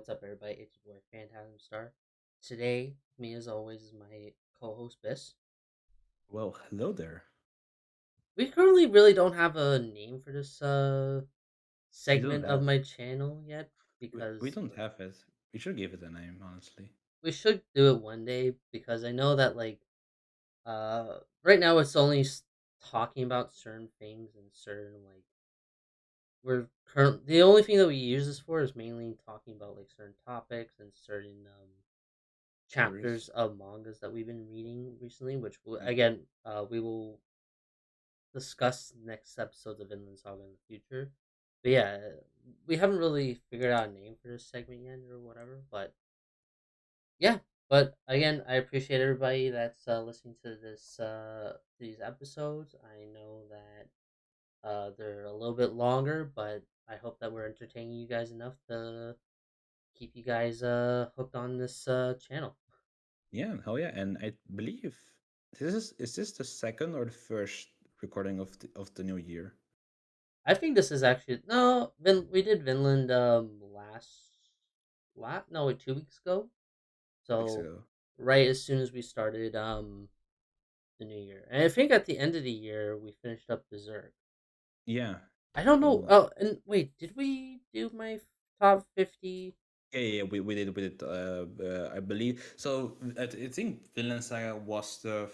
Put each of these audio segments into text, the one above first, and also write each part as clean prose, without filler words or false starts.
what's up, everybody? It's your boy Phantasm Star. Today, me as always, is my co-host Biss. Well, hello there. We currently really don't have a name for this We don't segment of have my channel yet we because don't have it. We should give it a name, honestly. we should do it one day. Because I know that right now it's only talking about certain things and certain the only thing that we use this for is mainly talking about like certain topics and certain chapters Series. of mangas that we've been reading recently, which Yeah. again we will discuss next episodes of Vinland Saga in the future. But yeah, we haven't really figured out a name for this segment yet or whatever. But yeah, but again, I appreciate everybody that's listening to these episodes. I know that they're a little bit longer, but I hope that we're entertaining you guys enough to keep you guys hooked on this channel. Yeah, hell yeah. And I believe this the second or the first recording of the new year? I think this is actually no. We did Vinland no, wait, 2 weeks ago. 2 weeks So ago. right as soon as we started the new year, and I think at the end of the year we finished up Berserk. Yeah. I don't know. Well, Oh, and wait, did we do my top 50? yeah, we did I believe so. I think Vinland Saga was the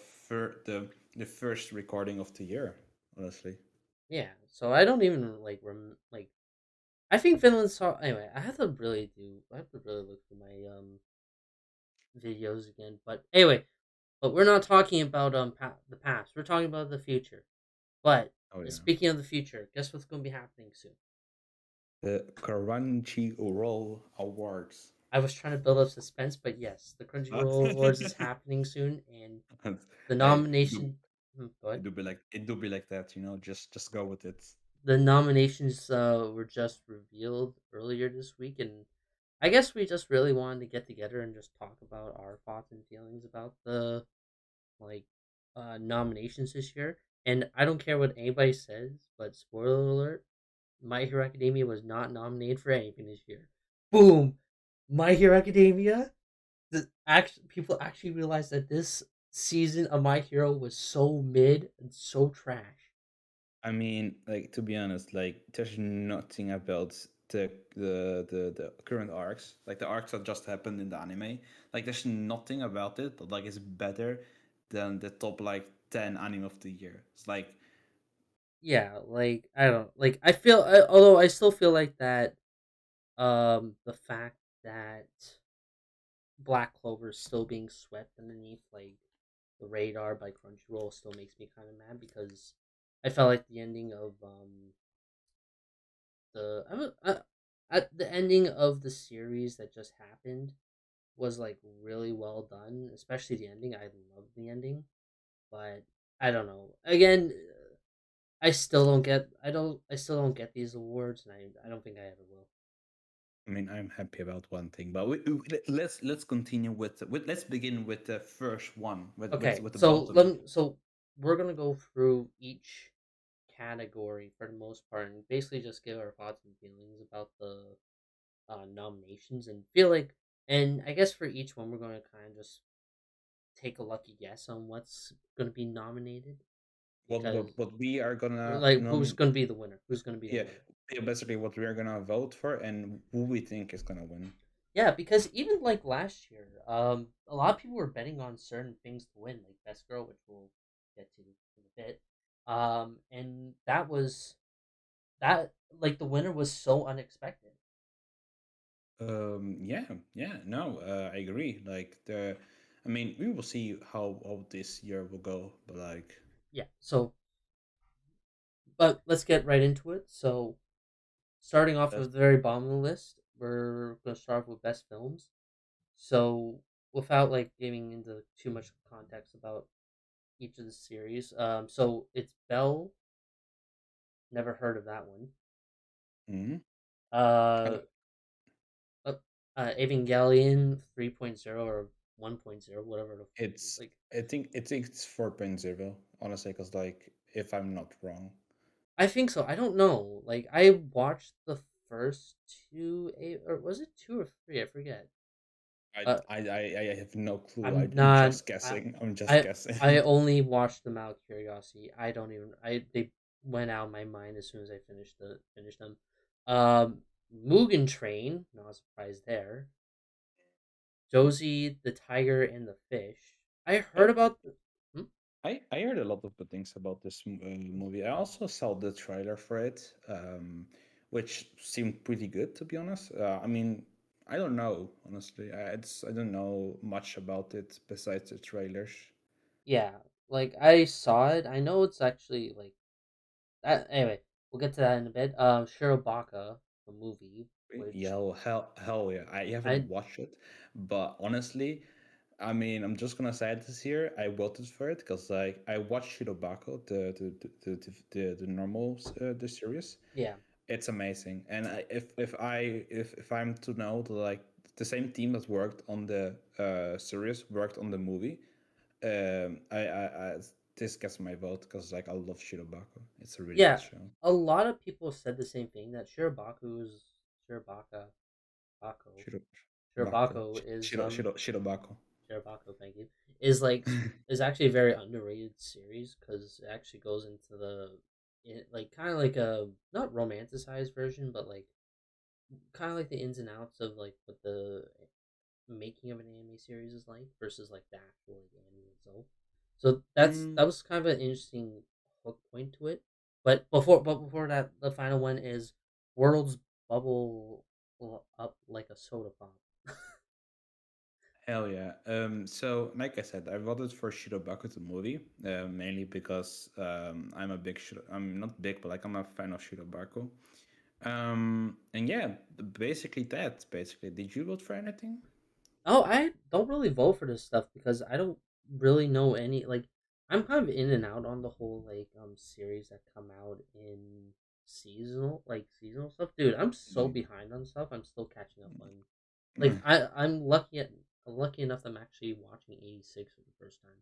first recording of the year, honestly. Yeah. So I don't even like. I think Finland saw. Anyway, I have to really look through my videos again. But anyway, but we're not talking about the past. We're talking about the future. But Oh yeah. speaking of the future, guess what's going to be happening soon? The Crunchyroll Awards. I was trying to build up suspense, but yes, the Huh? Crunchyroll Awards is happening soon, and the Hey, it do nomination. Go ahead. it do be like that, you know. Just go with it. The nominations were just revealed earlier this week, and I guess we just really wanted to get together and just talk about our thoughts and feelings about the like nominations this year. And I don't care what anybody says, but spoiler alert: My Hero Academia was not nominated for anything this year. Boom! My Hero Academia. People actually realized that this season of My Hero was so mid and so trash. I mean, like to be honest, like there's nothing about the current arcs, like the arcs that just happened in the anime. Like there's nothing about it that like is better than the top like 10 anime of the year. It's like Yeah, like I don't like. Although I still feel like that. The fact that Black Clover is still being swept underneath the radar by Crunchyroll still makes me kind of mad because I felt like the ending of the I, was- at the ending of the series that just happened was like really well done, especially the ending. I love the ending, but I don't know. Again, I still don't get these awards, and I don't think I ever will. I mean, I'm happy about one thing, but let's continue with let's begin with the first one Okay, with the bottom. so we're gonna go through each category for the most part, and basically just give our thoughts and feelings about the nominations, and feel like, and I guess for each one we're gonna kind of just take a lucky guess on what's gonna be nominated because What we are gonna like who's nominate. gonna be the winner? Who's gonna be the Yeah, winner? yeah, basically what we are gonna vote for and who we think is gonna win. Yeah, because even like last year, a lot of people were betting on certain things to win, like Best Girl, which we'll get to in a bit. And that like the winner was so unexpected. Yeah, yeah, no, I agree. Like I mean, we will see how this year will go, but like, Yeah. So, but let's get right into it. So, starting off that's at the very bottom of the list, we're gonna start off with best films. So, without like giving into too much context about each of the series, so it's Belle. Never heard of that one. mhm. Uh, Uh, uh, Evangelion 3.0 or 1.0, whatever the it's like. I think it's 4.0, honestly, because like if I'm not wrong. I think so. I don't know. Like I watched the first two, or was it two or three? I forget. I Uh, I have no clue. I'm I'm not. just guessing. I'm just I I guessing. only watched them out of curiosity. I don't even. I They went out of my mind as soon as I finished them. Mugen Train. Not surprised there. Josie, the Tiger, and the Fish. I heard Oh, about. Hmm? I heard a lot of good things about this movie. I also saw the trailer for it, which seemed pretty good, to be honest. I mean, I don't know, honestly. I don't know much about it besides the trailers. Yeah, like I saw it. I know it's actually like that. Anyway, we'll get to that in a bit. Shirobaka, the movie, which Yeah, hell yeah. I haven't I watched it, but honestly, I mean, I'm just gonna say this here. I voted for it because like I watched Shirobako, the normal the series. yeah It's amazing, and if I'm to know that like the same team that worked on the series worked on the movie, I this gets my vote because like I love Shirobako. It's a really good yeah. show. A lot of people said the same thing that Shirobaka Bako Shirobako, Shirobako is Shirobako. Shirobako. Thank you. Is like is actually a very underrated series because it actually goes into like kind of like a not romanticized version, but like kind of like the ins and outs of like what the making of an anime series is like versus like the actual like anime itself. So Mm, that was kind of an interesting hook point to it. But before that, the final one is worlds bubble up like a soda pop. Hell yeah. So like I said, I voted for Shirobako the movie, mainly because I'm not big, but like I'm a fan of Shirobako. And yeah, basically that. Basically, did you vote for anything? Oh, I don't really vote for this stuff because I don't really know any like I'm kind of in and out on the whole like series that come out in seasonal stuff. Dude, I'm so Mm, behind on stuff. I'm still catching up on like mm. I'm lucky enough I'm actually watching 86 for the first time.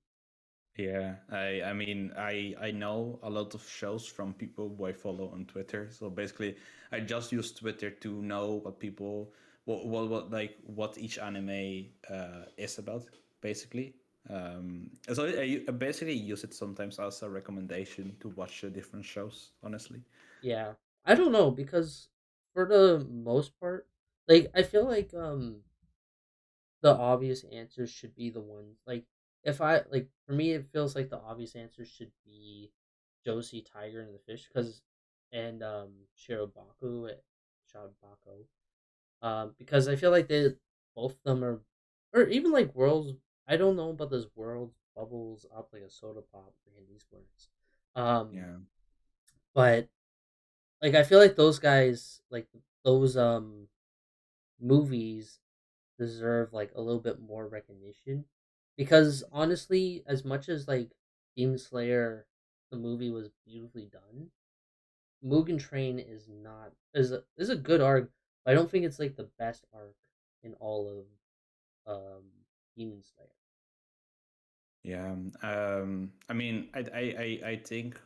Yeah, I mean I know a lot of shows from people who I follow on Twitter. So basically, I just use Twitter to know what people what like what each anime is about. Basically, so I basically use it sometimes as a recommendation to watch different shows. Honestly, Yeah. I don't know because for the most part, like I feel like the obvious answers should be the ones like if I like for me it feels like the obvious answers should be Josie Tiger and the Fish because and Shirobako Shirobako because I feel like they both of them are or even like worlds I don't know about this world bubbles up like a soda pop in these words um yeah, but like I feel like those guys like those movies deserve like a little bit more recognition because honestly as much as like Demon Slayer the movie was beautifully done Mugen Train is a good arc but I don't think it's like the best arc in all of um Demon Slayer. yeah. I mean, I think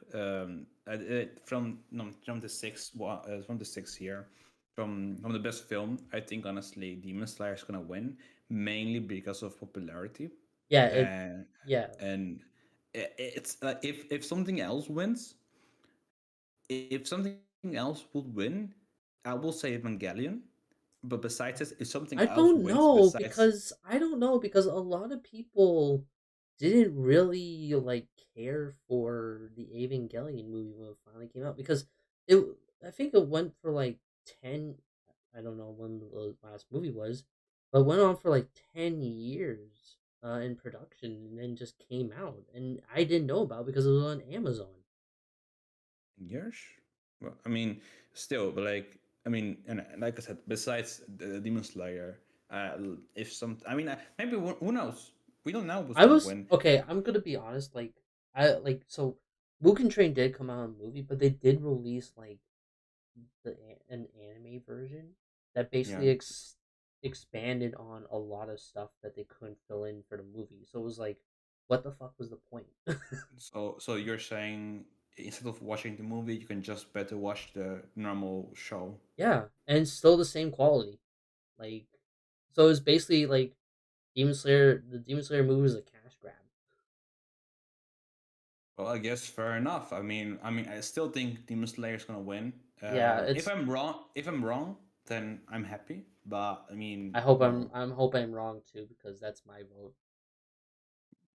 from no, from the sixth year, from the best film, I think honestly, Demon Slayer is gonna win mainly because of popularity, Yeah it and yeah and it's if something else wins, if something else would win, I will say Evangelion. But besides this, if something else wins besides, I don't know because a lot of people didn't really like care for the Evangelion movie when it finally came out because it I think it went for like 10 I don't know when the last movie was but went on for like 10 years in production and then just came out and I didn't know about it because it was on Amazon. years. Well, I mean, still, but like, I mean, and like I said, besides the Demon Slayer, if some, I mean, maybe who knows? We don't know who's I gonna was win. okay. I'm gonna be honest. Like I like so, Mugen Train did come out in a movie, but they did release like an anime version that Yeah. basically expanded on a lot of stuff that they couldn't fill in for the movie. So it was like, what the fuck was the point? So you're saying? instead of watching the movie, you can just better watch the normal show. Yeah, and still the same quality. Like, so it's basically like Demon Slayer. The Demon Slayer movie was a cash grab. Well, I guess fair enough. I still think Demon Slayer is gonna win. Yeah, If it's. I'm wrong, then I'm happy. But I mean, I hope you know, I'm hope I'm wrong too because that's my vote.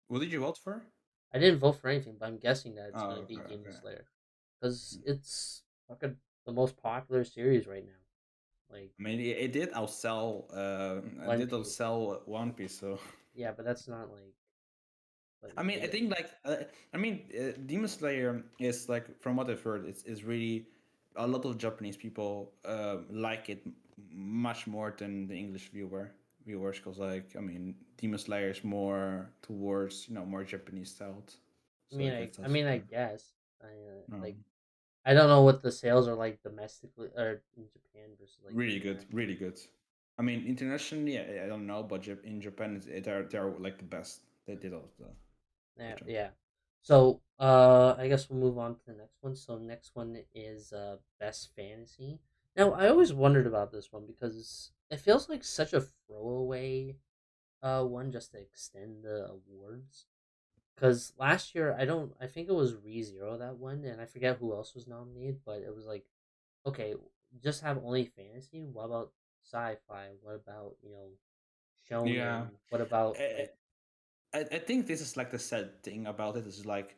what did you vote for? I didn't vote for anything, but I'm guessing that it's gonna Oh, be okay, Demon okay. Slayer because it's fucking the most popular series right now. Like I mean, it did outsell. It One did Piece. outsell One Piece. So Yeah, but that's not like I mean, I the think like Demon Slayer is like from what I've heard, it's really a lot of Japanese people like it much more than the English viewers because Demon Slayer is more towards more Japanese styled. So I guess I that's mean I fair. guess No, like I don't know what the sales are like domestically or in Japan versus like really good, really internationally. good. I mean, internationally, I don't know, but in Japan, they're like the best. They did all the Yeah, good job. yeah. So I guess we'll move on to the next one. So next one is best fantasy. Now I always wondered about this one because it feels like such a throwaway one just to extend the awards. Because last year I think it was ReZero that won, and I forget who else was nominated, but it was like, okay, just have only fantasy. What about sci-fi? What about Yeah. shonen? What about I, I think this is like the sad thing about it is like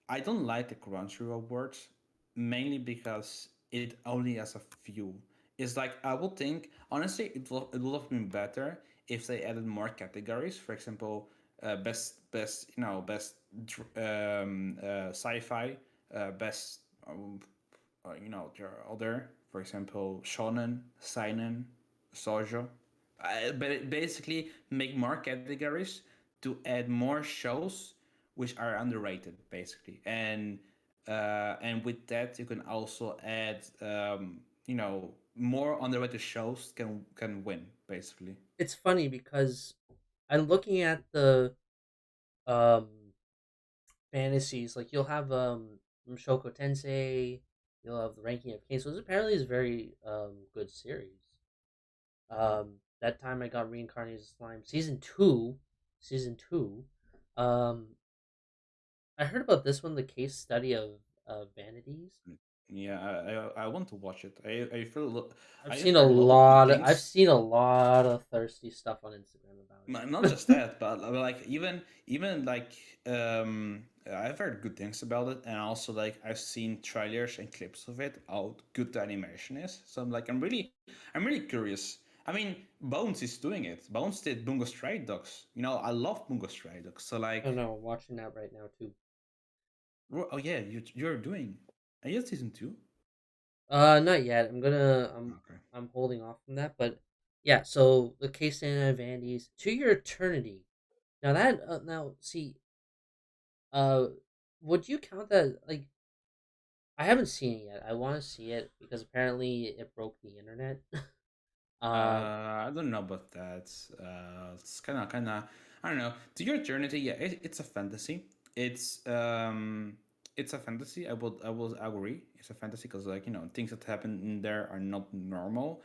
I don't like the Crunchyroll awards mainly because it only has a few. It's like I would think honestly it would have been better if they added more categories. For example, sci-fi, best there are other, for example, shonen, seinen, shoujo. But it basically make more categories to add more shows which are underrated, basically. And with that, you can also add more underrated shows can win, basically. it's funny because I'm looking at the um fantasies. Like you'll have Shoko Tensei, you'll have the Ranking of Kings. So this apparently is a very good series. That time I got reincarnated as slime. Season two. Um, I heard about this one, the case study of vanities. Yeah, I want to watch it. I I've have seen a heard a lot of good lot. I've things. seen a lot of thirsty stuff on Instagram about Not it. just that, but like even like I've heard good things about it, and also like I've seen trailers and clips of it. How good the animation is. So I'm really curious. I mean, Bones is doing it. Bones did Bungo Stray Dogs. I love Bungo Stray Dogs. So Oh like, no, I'm watching that right now too. oh yeah, you're doing. Are you season two? Not yet. Okay. I'm holding off from that, but yeah. So the case study of vanities to your eternity. Now see, uh, would you count that like I haven't seen it yet. I want to see it because apparently it broke the internet. uh, I don't know about that. It's kind of. I don't know. To your eternity, yeah, it's a fantasy. It's a fantasy. I will agree. It's a fantasy because things that happen in there are not normal.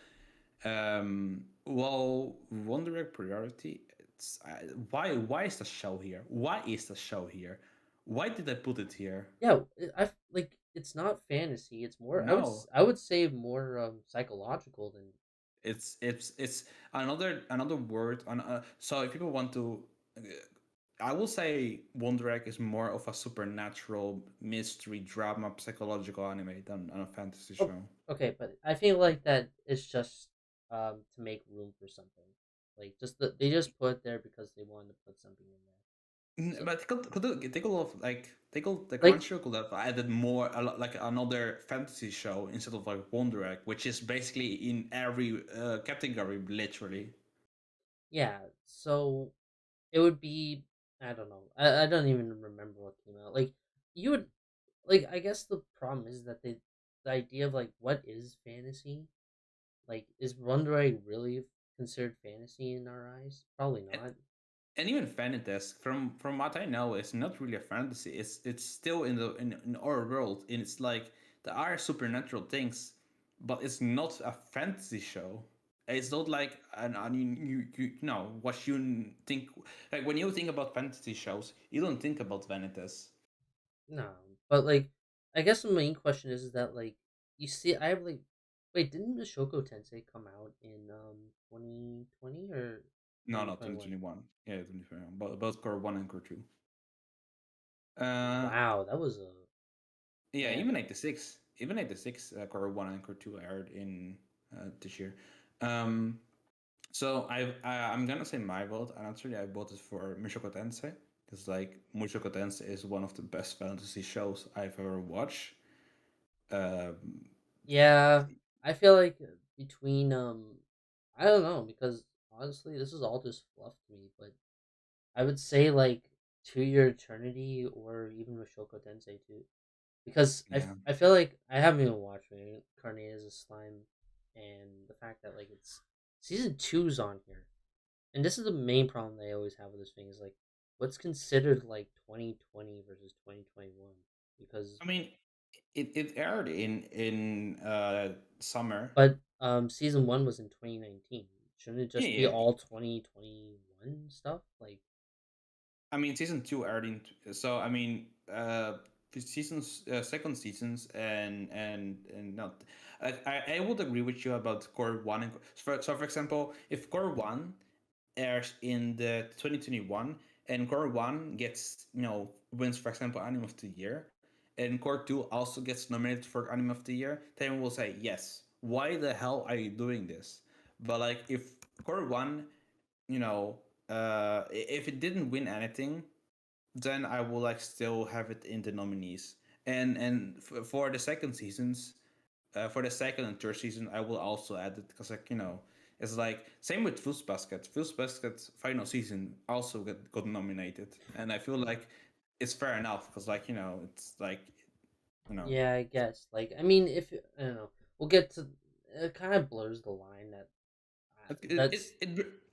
Well, Wonder Egg priority. Why is the show here? Why is the show here? Why did I put it here? yeah, I like it's not fantasy. It's more. No, I would say more psychological than. it's another word on so if people want to I will say Wonder Egg is more of a supernatural mystery drama psychological anime than a fantasy Oh, show. okay, but I feel like that it's just to make room for something. Like they just put it there because they wanted to put something in there. So But they could have like the like Crunchyroll could have added more like another fantasy show instead of like Wonder Egg, which is basically in every category literally. yeah, so it would be I don't know. I don't even remember what came out. Like you would like I guess the problem is that the idea of like what is fantasy? Like is Wonder Egg really considered fantasy in our eyes? Probably not. and even fantasy, from what I know, it's not really a fantasy. It's still in our world, and it's like there are supernatural things, but it's not a fantasy show. It's not like you know what you think. Like when you think about fantasy shows, you don't think about vanitas. No, but like, I guess the main question is that like you see, I have like, wait, didn't the Shoko Tensei come out in 2020 or No, no, 2021? 2021. Yeah, 2021. Both core one and core two. Uh, Wow, that was a yeah, man. even 86, even 86, core one and core two aired in this year. Um, So I'm gonna say my vote, and actually I voted for Mushoku Tensei because like Mushoku Tensei is one of the best fantasy shows I've ever watched. Um, Yeah, I feel like between I don't know because honestly, this is all just fluff to me, but I would say like To Your Eternity or even Shoko Tensei too. Because yeah, I feel like I haven't even watched Reincarnated as a Slime, and the fact that like it's season two's on here, and this is the main problem they always have with this thing is like what's considered like 2020 versus 2021 because I mean it aired in summer. but season one was in 2019. Shouldn't it Yeah, just be yeah. all 2021 stuff? Like I mean season two aired in so I mean seasons second seasons and not. I would agree with you about core one and for example if core one airs in the 2021 and core 1 gets wins for example anime of the year and core 2 also gets nominated for anime of the year, then we'll say yes, why the hell are you doing this? But like if core 1, you know if it didn't win anything, then I will like still have it in the nominees. And for the second seasons, for the second and third season, I will also add it because like it's like same with Fruits Basket. Fruits Basket's final season also got nominated, and I feel like it's fair enough because like it's like you know yeah, I guess like I mean if I don't know, we'll get to it kind of blurs the line that that's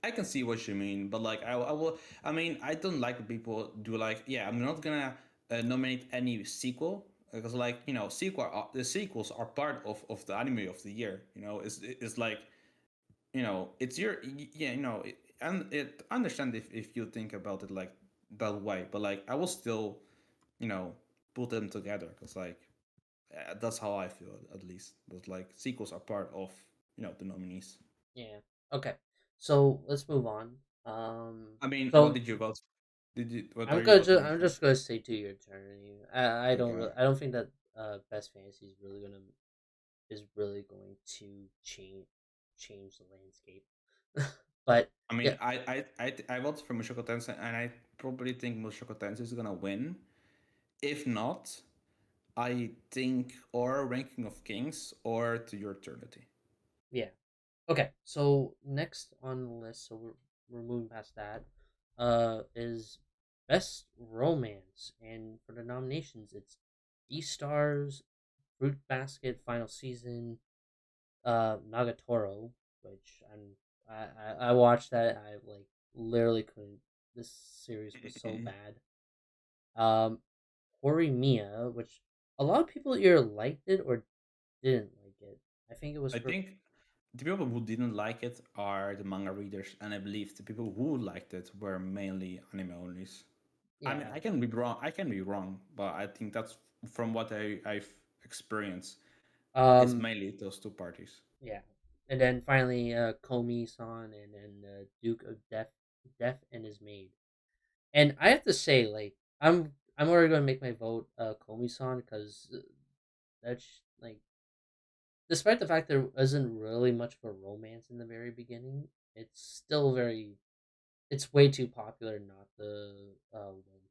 I can see what you mean, but like I will. I mean, I don't like when people do like, yeah, I'm not gonna nominate any sequel because like the sequels are part of the anime of the year. It's like it's your yeah and it understand if you think about it like that way, but like I will still you know put them together because like that's how I feel at least. But like sequels are part of the nominees. yeah. Okay. So let's move on. I mean, what So did you vote? What are you voting I'm for? just gonna say To Your Eternity. Okay. I don't think that Best Fantasy is really going to change the landscape. But I mean, yeah, I voted for Mushoku Tensei, and I probably think Mushoku Tensei is gonna win. If not, I think or Ranking of Kings or To Your Eternity. yeah. Okay. So next on the list, so we're moving past that. Is Best Romance, and for the nominations, it's Stars, Fruit Basket, Final Season, Nagatoro, which I watched that. I like literally couldn't. This series was so bad. Um, Horimiya, which a lot of people either liked it or didn't like it. I think it was I for think the people who didn't like it are the manga readers, and I believe the people who liked it were mainly anime onlys. I mean, yeah. I can be wrong. I can be wrong, but I think that's from what I've experienced. It's Um, mainly those two parties. yeah. And then finally, Komi-san, and then Duke of Death and his maid. And I have to say, like, I'm already gonna make my vote, Komi-san, because that's like despite the fact there isn't really much of a romance in the very beginning, it's still very it's way too popular not to win.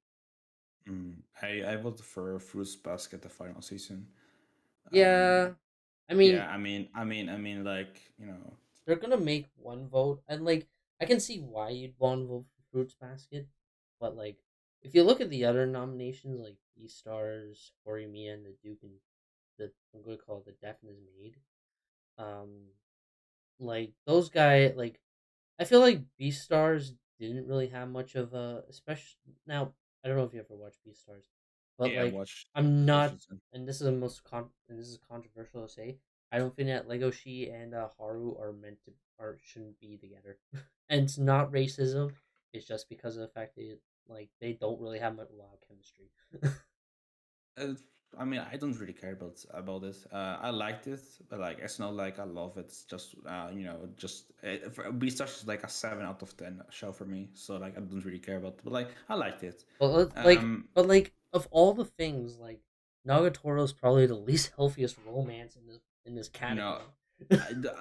I voted for Fruits Basket the final season. Um, Yeah, I mean yeah, like they're gonna make one vote, and like I can see why you'd want to vote for Fruits Basket, but like if you look at the other nominations like Stars, Horimiya, and the Duke, and the I'm gonna call it the Deaf and His Maid, um, like those guy like I feel like Beastars didn't really have much of a especially now. I don't know if you ever watched Beastars, but Yeah, I like watched I'm the first not, season. and this is the and this is controversial to say. I don't think that Legoshi and Haru are meant to or shouldn't be together, and it's not racism. It's just because of the fact that they don't really have a lot of chemistry. Uh, I mean, I don't really care about this. I liked it, but like it's not like I love it. It's just just Beastars is like a 7 out of 10 show for me. So like I don't really care about, it. But like I liked it. Um, But like of all the things, like Nagatoro is probably the least healthiest romance in this you know, category.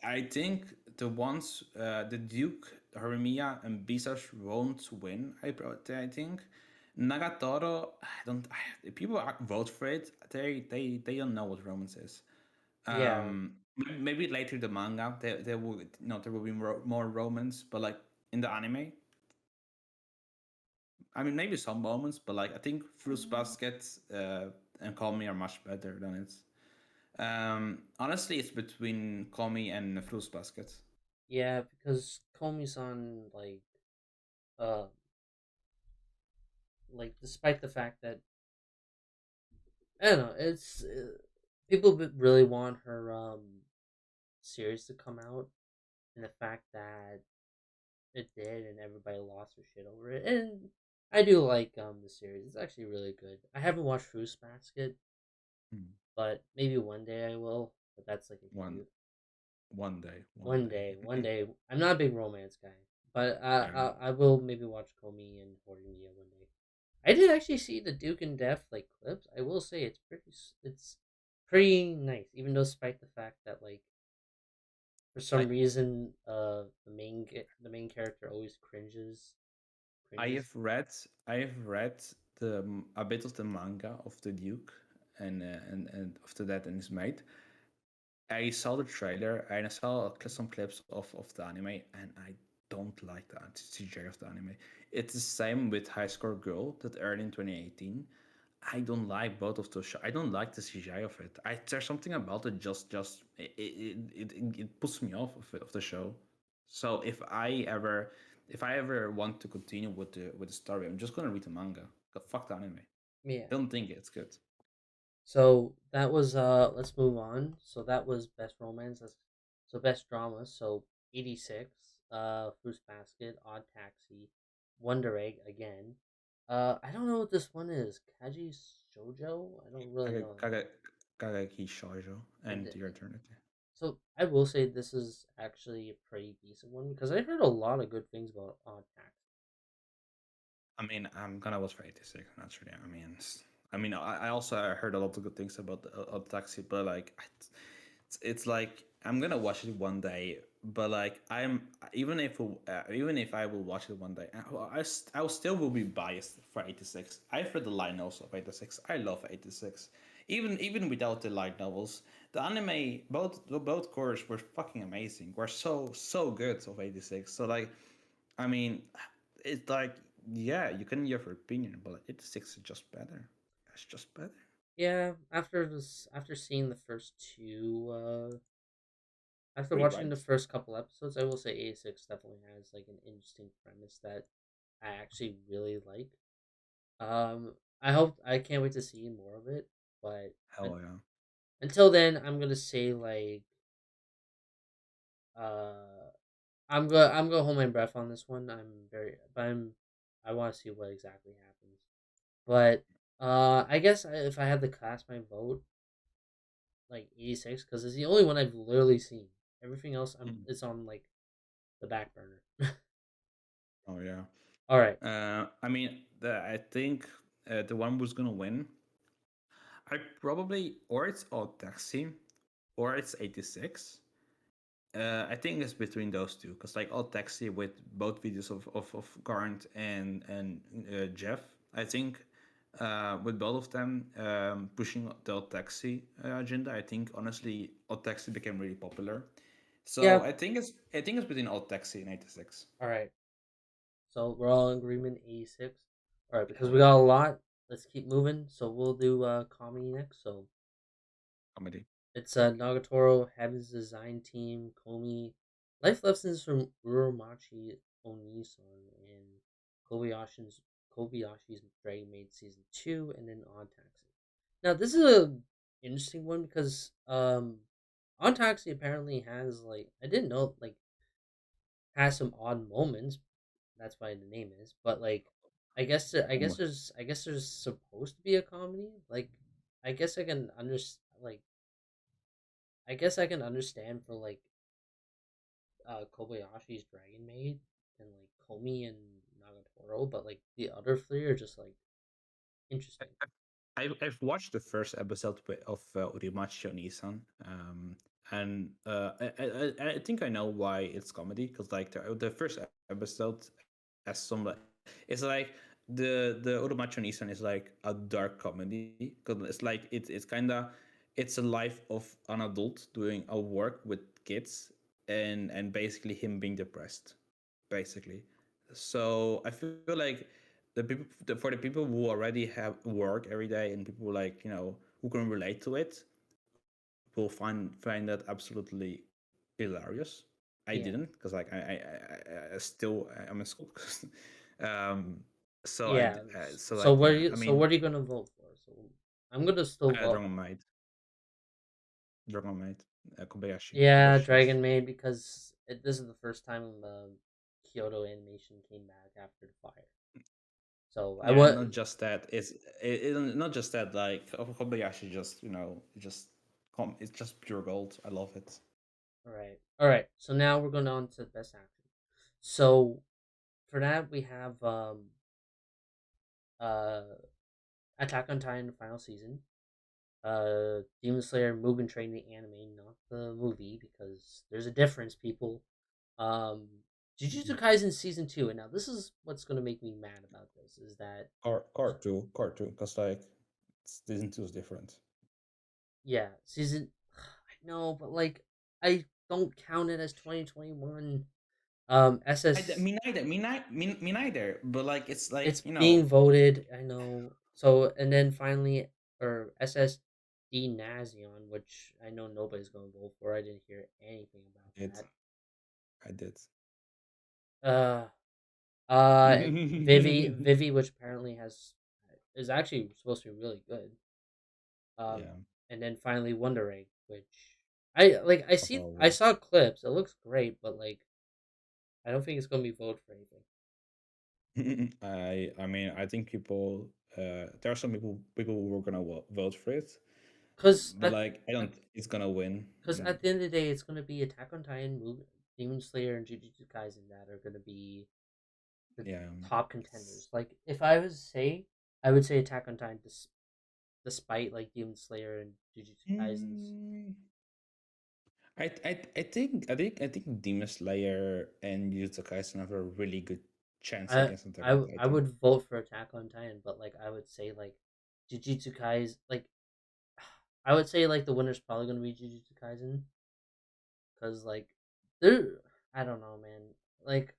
I think the ones the Duke, Horimiya, and Beastars won't win. I think Nagatoro. I don't. People vote for it. They don't know what romance is. Yeah, Maybe later the manga there will there will be more romance, but like in the anime, I mean maybe some moments, but like I think Fruits Basket and Call Me are much better than it. Honestly, it's between Call Me and Fruits Basket. yeah, because Komi-san uh despite the fact that I don't know, it's people really want her series to come out, and the fact that it did and everybody lost their shit over it, and I do like the series. It's actually really good. I haven't watched Fruits Basket, Hmm. but maybe one day I will. But that's like if One you one one day. day. I'm not a big romance guy, but Yeah, I will maybe watch Komi and Horimiya one day. I did actually see the Duke and Def clips. I will say it's pretty nice, even though despite the fact that for I some reason the main character always I cringes. have read I have read a bit of the manga of the Duke and after that and his mate. I saw the trailer and I saw some clips of the anime, and I don't like the CGI of the anime. It's the same with High Score Girl that aired in 2018. I don't like both of those shows. I don't like the CGI of it. There's something about it just it puts me off of the show. So if I ever want to continue with the story, I'm just gonna read the manga. 'Cause fuck the anime. Yeah. I don't think it's good. So that was let's move on. So that was best romance. So best drama. So 86, Fruits Basket, Odd Taxi, Wonder Egg again. I don't know what this one is. Kaji Shoujo? I don't really Kage, know. Kage, Kageki Shoujo And and the alternative. so I will say this is actually a pretty decent one because I heard a lot of good things about Odd Taxi. I mean, I'm gonna watch for 86 naturally. I also heard a lot of good things about the taxi, but like, it's like I'm gonna watch it one day. But like, even if I will watch it one day, I will still will be biased for 86. I've read the light novels of 86. I love 86. Even without the light novels, the anime both cores were fucking amazing. Were so good of 86. So like, I mean, it's like, yeah, you can give your opinion, but like, 86 is just better. It's just better. Yeah, after seeing the first two, after Wait, watching right? the first couple episodes, I will say 86 definitely has like an interesting premise that I actually really like. I can't wait to see more of it, but un- Hell yeah. until then, I'm gonna say uh, I'm gonna hold my breath on this one. I want to see what exactly happens, but I guess if I had to cast my vote, like 86, because it's the only one I've literally seen. Everything else, Mm. it's on the back burner. Oh yeah. All right, I think the one who's gonna win, I probably or it's Odd Taxi or it's 86. I think it's between those two because like Odd Taxi with both videos of Garnt and Jeff. I think with both of them pushing the Odd Taxi agenda, I think honestly Odd Taxi became really popular. So yeah, I think it's between Odd Taxi and 86. all right. So we're all in agreement, 86. All right, because Hell we yeah, got a lot. Let's keep moving. So we'll do comedy next. So comedy. it's Nagatoro, Heaven's Design Team, Komi, Life Lessons from Uromachi, Onisan and Kobayashi's Kobayashi's Dragon Maid season 2, and then On Taxi. Now this is a interesting one because On Taxi apparently has like I didn't know like has some odd moments. That's why the name is, but like I guess there's supposed to be a comedy. Like I guess I can understand like I guess I can understand for like Kobayashi's Dragon Maid and like Komi and Nagatoro, but like the other three are just like interesting. I've watched the first episode of Urimachi Onisan, and I think I know why it's comedy because like the first episode has some like it's like the Urimachi Onisan is like a dark comedy because it's like it's kind of it's a life of an adult doing a work with kids and basically him being depressed basically. So I feel like for the people who already have work every day and people like who can relate to it will find that absolutely hilarious. I didn't Yeah, because like I still I'm in school. um, so yeah. so like yeah, I So mean what are you gonna vote for? So I'm gonna still vote. Dragon Maid, Dragon Maid, Yeah, Kobayashi's. Dragon Maid because this is the first time Kyoto Animation came back after the fire. So I Yeah, and was not just that. Not just that. Like Kobayashi, just it's just pure gold. I love it. all right. All right. So now we're going on to best action. So for that we have uh Attack on Titan final season. Demon Slayer Mugen Train the anime, not the movie, because there's a difference, people. Um, Jujutsu Kaisen season 2, and now this is what's gonna make me mad about this is that Car two, because like season two is different. yeah, season I know, but like I don't count it as 2021. SS Me neither. Me neither. But like it's like it's being voted, I know. So and then finally or SSD Nazion, which I know nobody's gonna vote for. I didn't hear anything about it. that. I did. Uh Vivi, which apparently has is actually supposed to be really good. Um, Yeah. and then finally Wonder Egg, which I Oh. saw clips. It looks great, but like I don't think it's gonna be voted for anything. I mean I think people there are some people who are gonna vote for it, Cause but like I don't. It's gonna win. at the end of the day, it's gonna be Attack on Titan, Demon Slayer, and Jujutsu Kaisen that are gonna be the Yeah. top contenders. Like if I was to say, I would say Attack on Titan, despite like Demon Slayer and Jujutsu Kaisen's. Mm, I think Demon Slayer and Jujutsu Kaisen have a really good chance against Attack on I Titan. would vote for Attack on Titan, but like I would say like Jujutsu Kaisen like I would say like the winner's probably gonna be Jujutsu Kaisen because like they're I don't know man like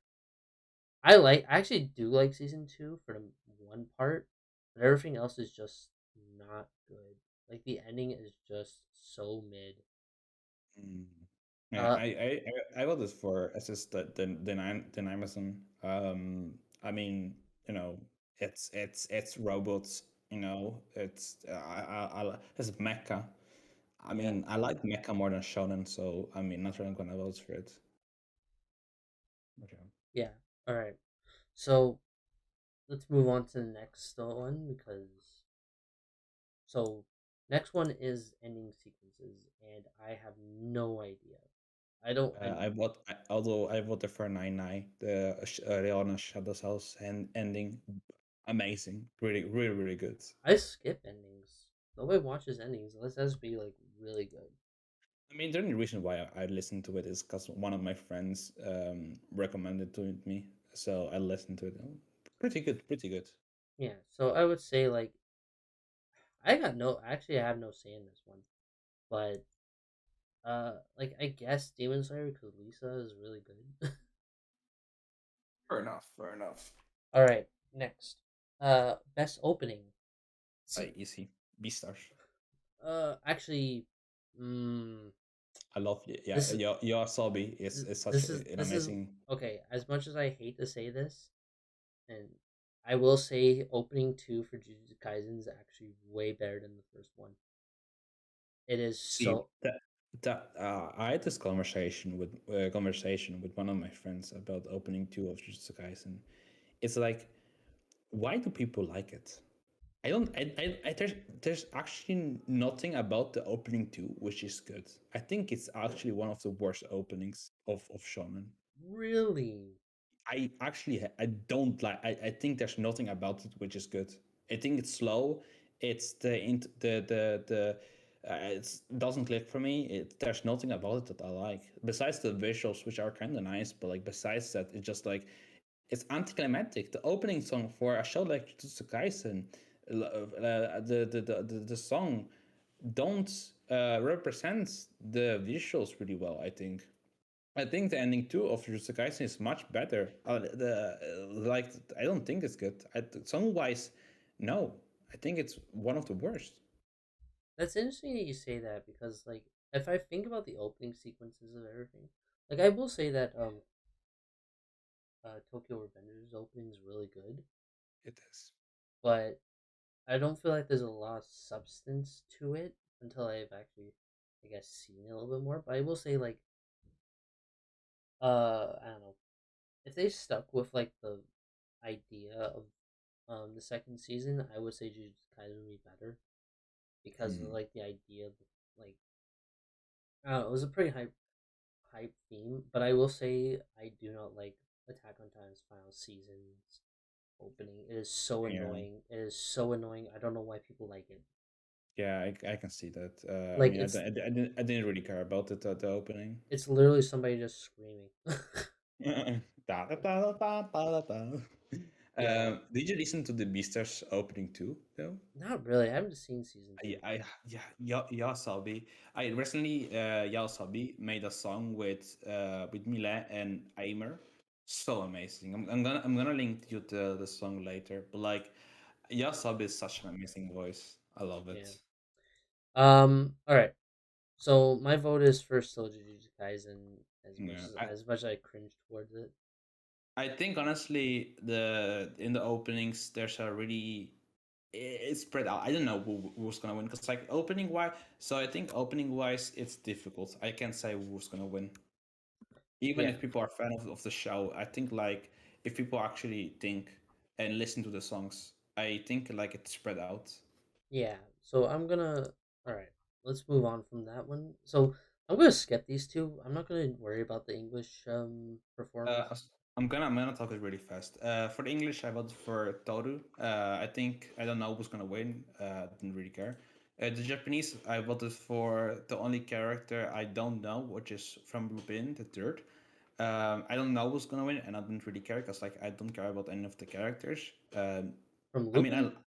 I actually do like season 2 for the one part, but everything else is just not good. Like the ending is just so mid. Mm. Yeah, Uh I voted for SS the Amazon. I mean, it's robots. It's mecha. I yeah mean, I like mecha more than shonen, so I mean, naturally I'm gonna vote for it. But yeah. yeah all right. So let's move on to the next one because so next one is ending sequences, and I have no idea. I don't. Although I voted for 9 the Rihanna Shadow's House and ending, amazing, really good. I skip endings. Nobody watches endings. Unless it has to be like really good. I mean, the only reason why I listened to it is because one of my friends recommended to me, so I listened to it. Pretty good, pretty good. Yeah. So I would say like I got no. Actually, I have no say in this one, but like I guess Demon Slayer because Lisa is really good. Fair enough, fair enough. All right. Next. Best opening. See. Easy. Beastars. Actually. Mm, I love yeah, This is your Sobi is such an this is amazing. okay. As much as I hate to say this, and I will say, opening two for Jujutsu Kaisen is actually way better than the first one. It is See so that I had this conversation with one of my friends about opening two of Jujutsu Kaisen. It's like, why do people like it? I don't. There's actually nothing about the opening two which is good. I think it's actually one of the worst openings of shonen. really. I don't like. I think there's nothing about it which is good. I think it's slow. It's it doesn't click for me. There's nothing about it that I like besides the visuals, which are kind of nice. But like besides that, it's just like it's anticlimactic. The opening song for a show like Jujutsu Kaisen, the song don't represent the visuals really well. I think the ending too of Jujutsu Kaisen is much better. Like I don't think it's good. Song wise, no. I think it's one of the worst. That's interesting that you say that, because like if I think about the opening sequences of everything, like I will say that Tokyo Revengers's opening is really good, It is. but I don't feel like there's a lot of substance to it until I've actually, I guess, seen it a little bit more. But I will say, like, I don't know, if they stuck with like the idea of the second season, I would say Jujutsu Kaisen would be better, because of Hmm. like the idea of like, I don't know, it was a pretty hype theme. But I will say I do not like Attack on Titan's final season's opening. It is so Yeah, annoying. It is so annoying. I don't know why people like it. yeah, I can see that. I Like mean, it's I didn't really care about it at the opening. it's literally somebody just screaming. Da, da, da, da, da, da, da. Yeah, Did you listen to the Beastars opening too, though? not really. I haven't seen season two. Yeah, Yasabi. I recently Yasabi made a song with Mila and Aimer. So amazing. I'm gonna link you to the song later. But like Yasabi is such an amazing voice. I love it. Yeah. All right. So my vote is for still Jujutsu Kaisen. Yeah. As much as I cringe towards it. I think honestly the in the openings there's a really it's spread out. I don't know who's gonna win because like opening wise. So I think opening wise it's difficult. I can't say who's gonna win. Even Yeah. if people are fan of the show, I think like if people actually think and listen to the songs, I think like it's spread out. Yeah. So I'm gonna. All right. Let's move on from that one. So I'm gonna skip these two. I'm not gonna worry about the English Uh, performance. as- I'm gonna talk it really fast. For the English, I voted for Toru. I think I don't know who's gonna win. Didn't really care. The Japanese, I voted for the only character I don't know, which is from Lupin, the third. I don't know who's gonna win, and I didn't really care because like I don't care about any of the characters. From I mean, Lupin?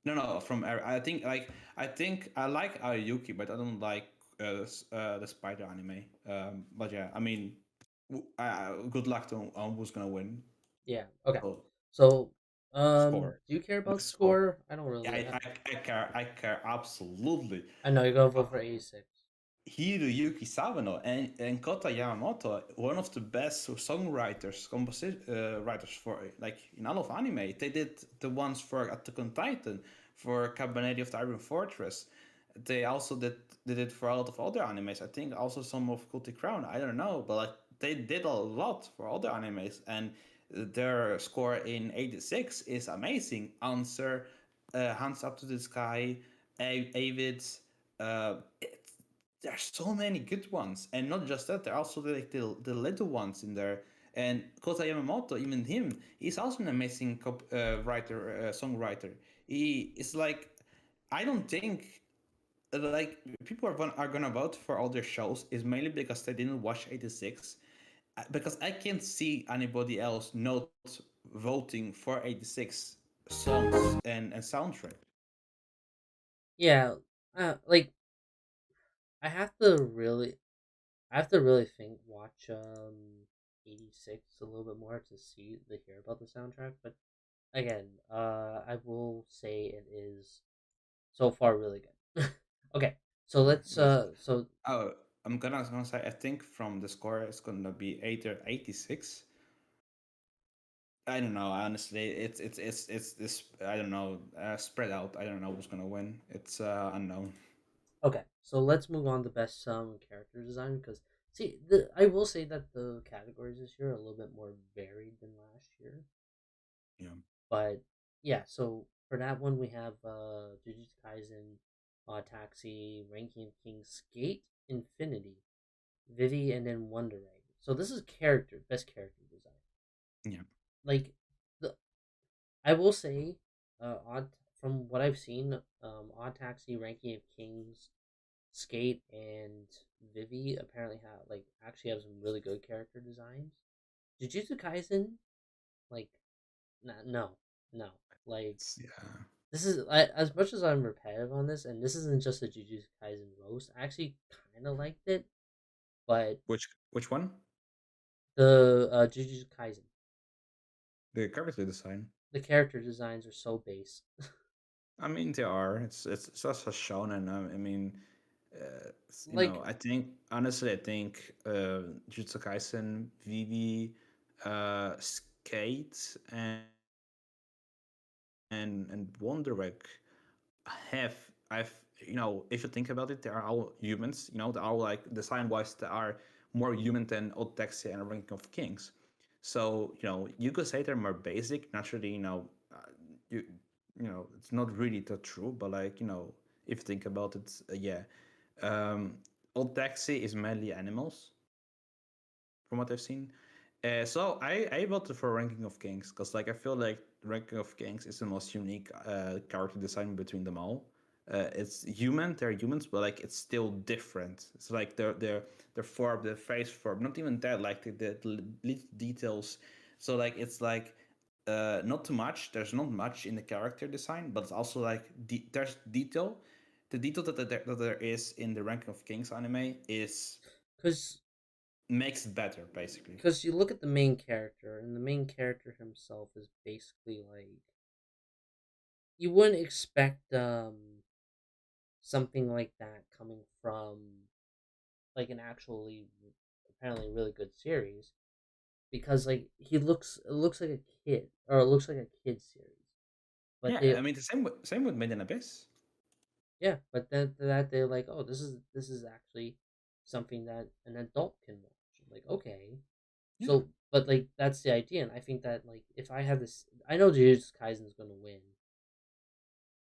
no, no, from I think I like Ayuki, but I don't like the spider anime. But yeah, I mean, good luck to who's gonna win. Yeah. Okay. So So, score, do you care about best score. score? I don't Yeah, really. I care absolutely. I know you're gonna Uh, vote for 86. Hiroyuki Sawano and Kota Yamamoto, one of the best songwriters, writers for like in all of anime. They did the ones for Attack on Titan, for Cabaneri of the Iron Fortress. They also did it for a lot of other animes. I think also some of Culti Crown. I don't know, but like they did a lot for other animes, and their score in '86 is amazing. Answer, Hands Up to the Sky, Avids. There's so many good ones, and not just that, there are also like the little ones in there. And Kota Yamamoto, even him, he's also an amazing songwriter. He is like, I don't think like people are gonna vote for all their shows is mainly because they didn't watch '86. Because I can't see anybody else not voting for '86 songs and soundtrack. Yeah. Like I have to really, think, watch 86 a little bit more to hear about the soundtrack. But again, I will say it is so far really good. Okay, so let's That's so oh. I'm gonna say I think from the score it's gonna be 86. I don't know. Honestly, it's this. I don't know. Spread out. I don't know who's gonna win. It's unknown. Okay, so let's move on to best character design because see, the I will say that the categories this year are a little bit more varied than last year. Yeah. But yeah, so for that one we have Jujutsu Kaisen, Taxi, Ranking of Kings, Skate, Infinity, Vivi, and then Wonder Egg. So this is best character design. Yeah. Like the I will say, odd from what I've seen, Odd Taxi, Ranking of Kings, Skate, and Vivi apparently have some really good character designs. Jujutsu Kaisen, like, no, no, like Yeah. as much as I'm repetitive on this, and this isn't just a Jujutsu Kaisen roast. I actually kind of liked it, but Which one? the Jujutsu Kaisen, The character design. the character designs are so base. I mean, they are. It's just a shonen. I mean, Like, I think honestly, I think Jujutsu Kaisen, Vivi, Skate, and Wonder Egg have I've if you think about it, they are all humans. They are like design wise, they are more human than Old Taxi and Ranking of Kings. So you could say they're more basic. Naturally, you it's not really that true, but like if you think about it, yeah. Um, Old Taxi is mainly animals, from what I've seen. So I voted for Ranking of Kings because like I feel like Ranking of Kings is the most unique character design between them all. It's human, they're humans, but like it's still different. It's like their form, their face form, not even that, like the little details. So like it's like not too much. There's not much in the character design, but it's also like there's detail. The detail that there is in the Ranking of Kings anime is because makes it better, basically. you look at the main character, and the main character himself is basically like you wouldn't expect something like that coming from like an actually apparently really good series because like it looks like a kid or it looks like a kid series, but Yeah, they I mean the same with Made in Abyss. yeah, but then that they're like, oh, this is actually something that an adult can watch. I'm like, okay, Yeah. so but like that's the idea, and I think that like if I have this, I know Jujutsu Kaisen is gonna win,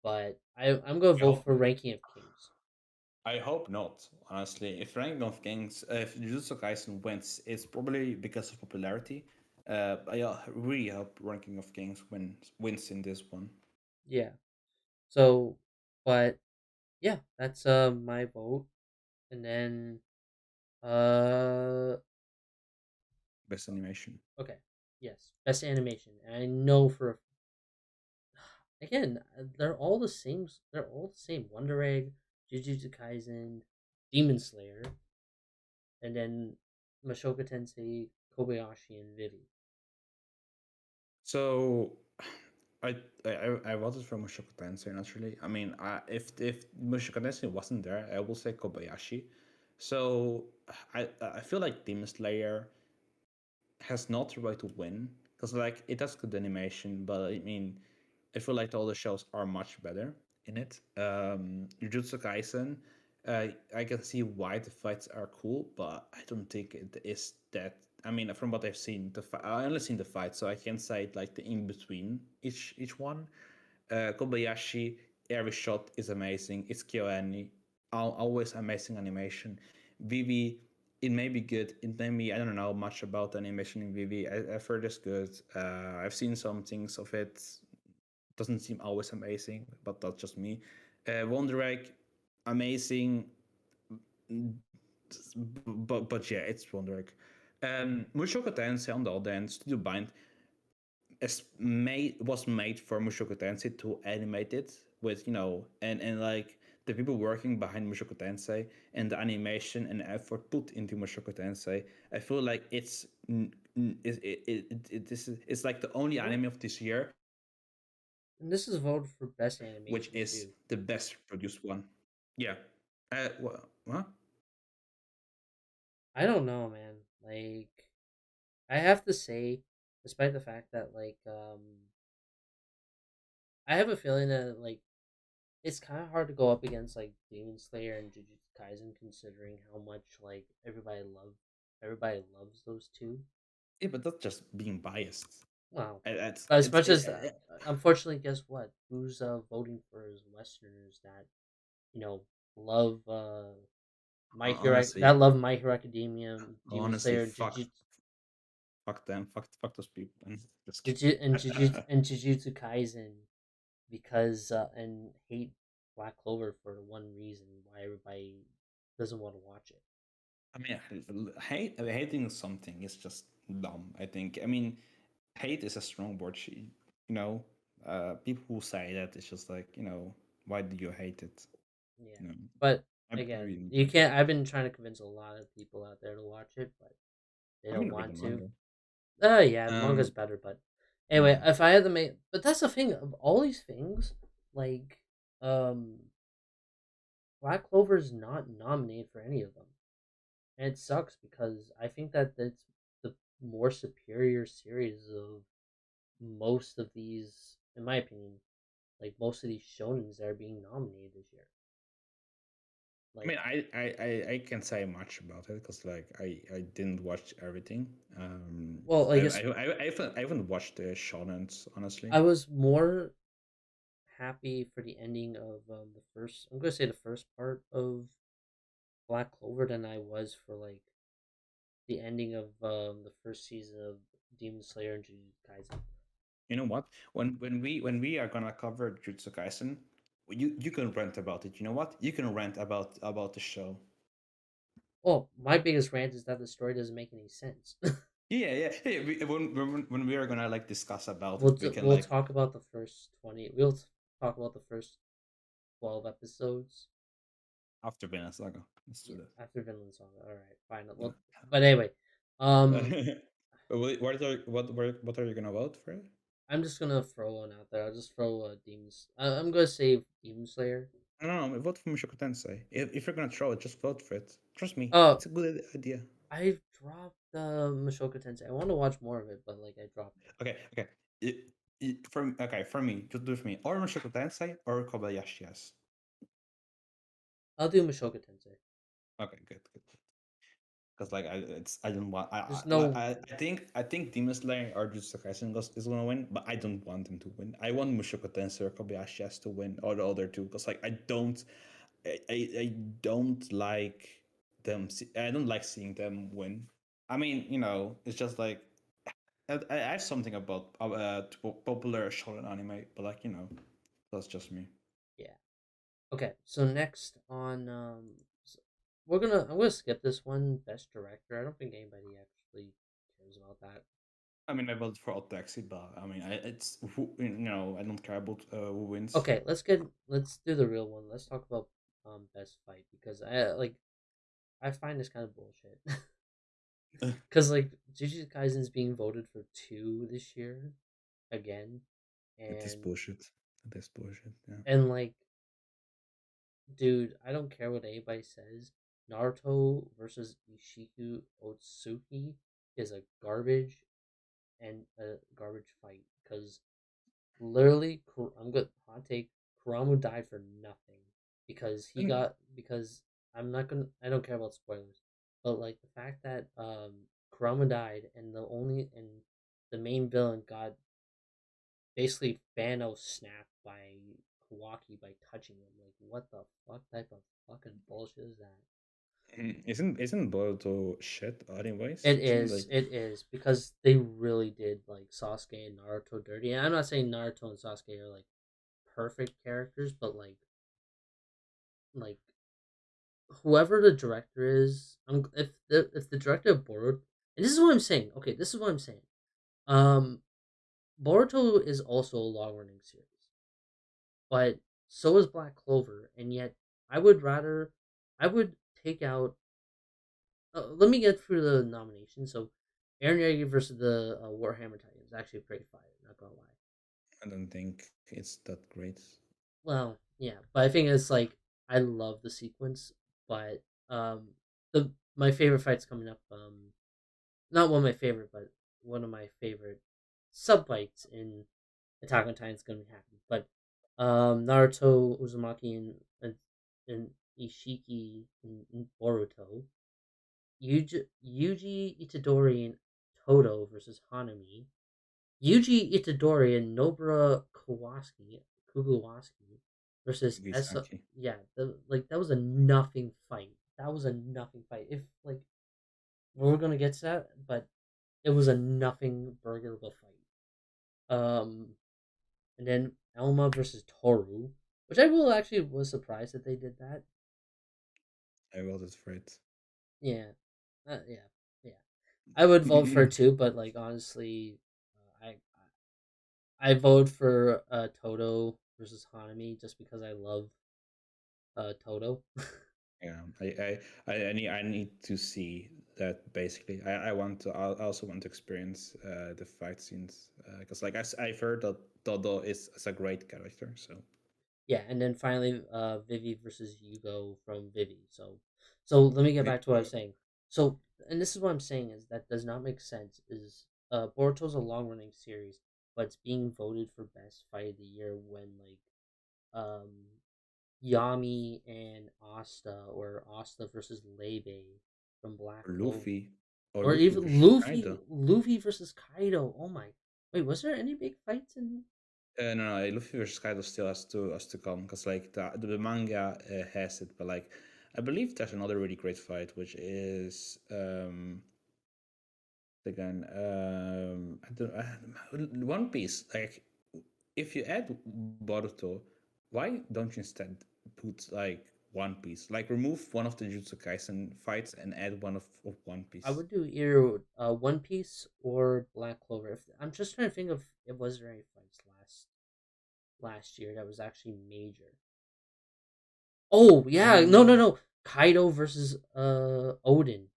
but I'm gonna I vote hope for Ranking of Kings. I hope not. Honestly, if Ranking of Kings, if Jujutsu Kaisen wins, it's probably because of popularity. I really hope Ranking of Kings wins in this one. Yeah. So, but yeah, that's my vote, and then uh Best animation. okay, yes, best animation, and I know for again they're all the same. They're all the same. Wonder Egg, Jujutsu Kaisen, Demon Slayer, and then Mashoka Tensei, Kobayashi, and Vivi. So, I voted for Mushoku Tensei naturally. I mean, if Mushoku Tensei wasn't there, I will say Kobayashi. So I feel like Demon Slayer has not the right to win because like it has good animation, but I mean, I feel like all the shows are much better in it. Jujutsu Kaisen, I can see why the fights are cool, but I don't think it is that. I mean, from what I've seen, I only seen the fight, so I can't say like the in between each one. Kobayashi, every shot is amazing. It's Kyoani, always amazing animation. Vivi, it may be good. It may be I don't know much about animation in Vivi. I've heard it's good. I've seen some things of it. Doesn't seem always amazing, but that's just me. Wonder Egg, amazing, but yeah, it's Wonder Egg. Mushoku Tensei on the other hand, Studio Bind was made for Mushoku Tensei to animate it with and like the people working behind Mushoku Tensei and the animation and effort put into Mushoku Tensei. I feel like it's like the only What? anime of this year And this is voted for best which animation is too. the best produced one. Yeah. What? Huh? I don't know, man. Like, I have to say, despite the fact that I have a feeling that it's kind of hard to go up against like Demon Slayer and Jujutsu Kaisen, considering how much like everybody loves those two. Yeah, but that's just being biased. Wow. That's As it's much as unfortunately, guess what? Who's voting for is Westerners that you know love honestly, My Hero Academia, Demon honestly, Slayer, and fuck them, fuck those people. And just kidding. Jujutsu Kaisen because and hate Black Clover for one reason why everybody doesn't want to watch it. I mean, hating something is just dumb. I think. I mean, hate is a strong word. You know, people who say that it's just like, why do you hate it? Yeah, You know, but I again, really you can't. I've been trying to convince a lot of people out there to watch it, but they I'm don't gonna read the want to. manga. Yeah, manga's Um, better, but anyway, yeah. if I had to make, but that's the thing of all these things, like um, Black Clover is not nominated for any of them, and it sucks because I think that it's the more superior series of most of these, in my opinion, like most of these shonens that are being nominated this year. I Like, mean, I can't say much about it because like I didn't watch everything. well, I guess I haven't watched the shonens honestly. I was more happy for the ending of the first. I'm gonna say the first part of Black Clover than I was for like the ending of the first season of Demon Slayer and Jujutsu Kaisen. You know what? When we are gonna cover Jutsu Kaisen, you can rant about it. You know what? You can rant about the show. Well, my biggest rant is that the story doesn't make any sense. Yeah. When we are gonna like discuss about it, we'll we can we'll like talk about the first 20. We'll talk about the first 12 episodes. after Vinland Saga. Let's do Yeah, that. after Vinland Saga. All right, fine. Yeah. Well, but anyway, um, What are you gonna vote for? I'm just gonna throw one out there. I'll just throw Demons. I'm gonna say Demon Slayer. No, vote for Mushoku Tensei. If you're gonna throw it, just vote for it. Trust me, Oh, it's a good idea. I dropped Mashoka Tensei. I want to watch more of it, but like I dropped it. Okay. For me, just do it for me. Or Mushoku Tensei or Kobayashi's. I'll do Mashoka Tensei. Okay, good. Because like I don't want There's no. I think Demon Slayer or Jujutsu Kaisen is gonna win, but I don't want them to win. I want Mushoku Tensei or Kobayashi's to win, or the other two, because like I don't like them. I don't like seeing them win. I mean, it's just like I have something about popular shonen anime, but like that's just me. Yeah. Okay. So next on I'm gonna skip this one. Best director. I don't think anybody actually cares about that. I mean, I voted for Odd Taxi, but I mean, it's I don't care about who wins. Okay. Let's do the real one. Let's talk about best fight because I find this kind of bullshit. Because like Jujutsu Kaisen is being voted for two this year again, It is and bullshit. It is bullshit. Yeah. like, dude, I don't care what anybody says. Naruto versus Ishiku Otsuki is a garbage and a garbage fight because literally, I'm good. Hot take: Kuramu died for nothing because And I'm not gonna. I don't care about spoilers, but like the fact that Kuramu died and the main villain got basically Thanos snapped by Kawaki by touching him. Like, what the fuck type of fucking bullshit is that? isn't Boruto shit anyways? It Isn't is. like It is because they really did like Sasuke and Naruto dirty. And I'm not saying Naruto and Sasuke are like perfect characters, but like whoever the director is, if the director of Boruto, and this is what I'm saying. Okay, this is what I'm saying. Um, Boruto is also a long running series, but so is Black Clover, and yet I would rather I would take out. Let me get through the nominations. So, Aaron Yeager versus the Warhammer Titans actually pretty fire. Not gonna lie. I don't think it's that great. Well, yeah, but I think it's like I love the sequence, but um, the my favorite fight's coming up. Not one of my favorite, but one of my favorite sub fights in Attack on Titan is going to be happening. But Naruto Uzumaki and Ishiki and Boruto, Yuji Itadori and Todo versus Hanami, Yuji Itadori and Nobara Kugawaski versus Esa. Gisaki. Yeah, that was a nothing fight. That was a nothing fight. If like we're gonna get to that, but it was a nothing burger of a fight. And then Alma versus Toru, which I will actually was surprised that they did that. I was afraid. Yeah, yeah, yeah. I would vote for it too, but like honestly, I vote for Toto versus Hanami just because I love Toto. Yeah, I need to see that basically. I want to. I also want to experience the fight scenes because like I've heard that Dodo is a great character. So Yeah, and then finally, Vivi versus Hugo from Vivi. So let me get I, back to what I was saying. So, and this is what I'm saying is that does not make sense. Is Boruto's a long running series, but it's being voted for best fight of the year when like um Yami and Asta or Asta versus Lebe from Black or Clover, Luffy or or Luffy even versus Kaido. Luffy versus Kaido. Oh my! Wait, was there any big fights in? No, Luffy versus Kaido still has to come because like the manga has it, but like I believe there's another really great fight which is again One Piece. Like if you add Boruto, why don't you instead put like One Piece? Like remove one of the Jujutsu Kaisen fights and add one of One I Piece. would do either One Piece or Black Clover. If I'm just trying to think of if was there any fights last year that was actually major. Oh yeah, Um. no. Kaido versus Odin.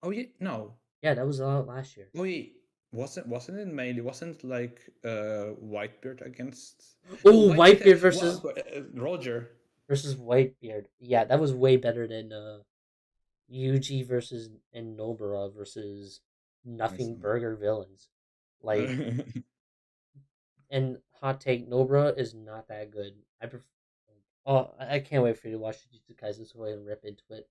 Oh yeah. No. Yeah, that was last year. Oh yeah. Wasn't it mainly wasn't like Whitebeard against no Oh, Whitebeard Whitebeard versus Roger. Whitebeard. Yeah, that was way better than Yuji versus and Nobara versus Nothing Listen. Burger villains. Like, and hot take, Nobara is not that good. I prefer. Oh, I can't wait for you to watch Jujutsu Kaisen so I can rip into it.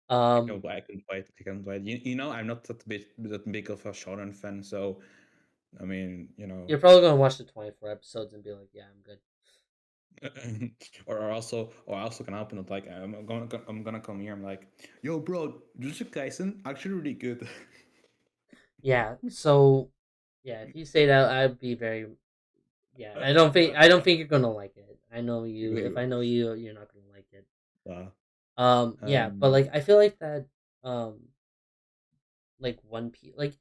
I can Um, wait. I can wait. I can wait. You know, I'm not that big of a shonen fan, so I mean, you're probably gonna watch the 24 episodes and be like, "Yeah, I'm good." or also can happen that like I'm gonna come here. I'm like, yo, bro, Jujutsu Kaisen actually really good. Yeah. So, yeah, if you say that, I'd be very. Yeah, I don't think you're gonna like it. I know you. If I know you, you're not gonna like it. uh, Yeah, but um, like I feel like that. Like One Piece, like,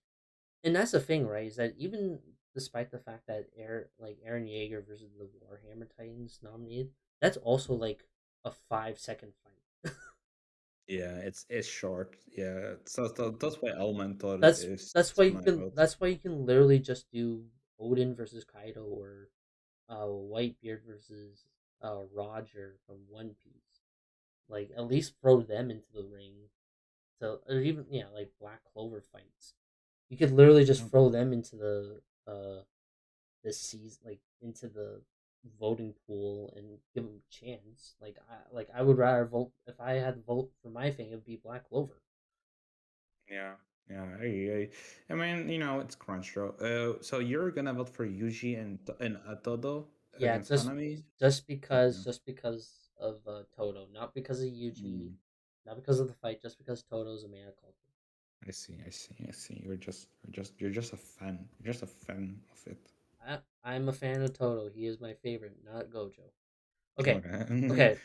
and that's the thing, right? Is that even despite the fact that Aaron Yeager versus the Warhammer Titans nominated, that's also like a 5 second fight. yeah, it's short. Yeah, so that's why Elman thought it that's is that's why you my can vote. that's why you can literally just do Odin versus Kaido or Whitebeard versus Roger from One Piece. Like at least throw them into the ring. So or even yeah, like Black Clover fights. You could literally just throw them into the season, like into the voting pool and give them a chance. I would rather vote if I had to vote for my thing. It would be Black Clover. Yeah, yeah. I mean, it's Crunchyroll. So you're gonna vote for Yuji and Todo Yeah, against Hanami? Okay. just because of Toto, not because of Yuji, Mm, not because of the fight, just because Toto's a man of culture. I see. I see. I see. You're just a fan. You're just a fan of it. I'm a fan of Toto. He is my favorite, not Gojo. Okay, Okay. okay,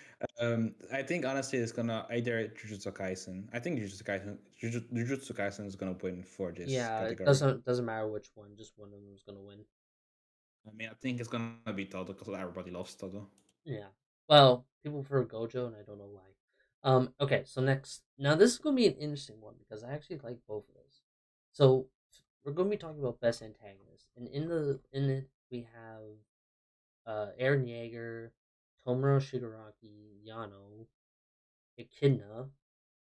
I think honestly, it's gonna either Jujutsu Kaisen. I think Jujutsu Kaisen is gonna win for this yeah. It category. doesn't matter which one. Just one of them is gonna win. I mean, I think it's gonna be Todo because everybody loves Todo. Yeah. Well, people prefer Gojo, and I don't know why. Okay, so next, now this is gonna be an interesting one because I actually like both of those. So we're gonna be talking about best antagonist, and in it we have Eren Yeager, Tomura Shigaraki, Yano, Echidna,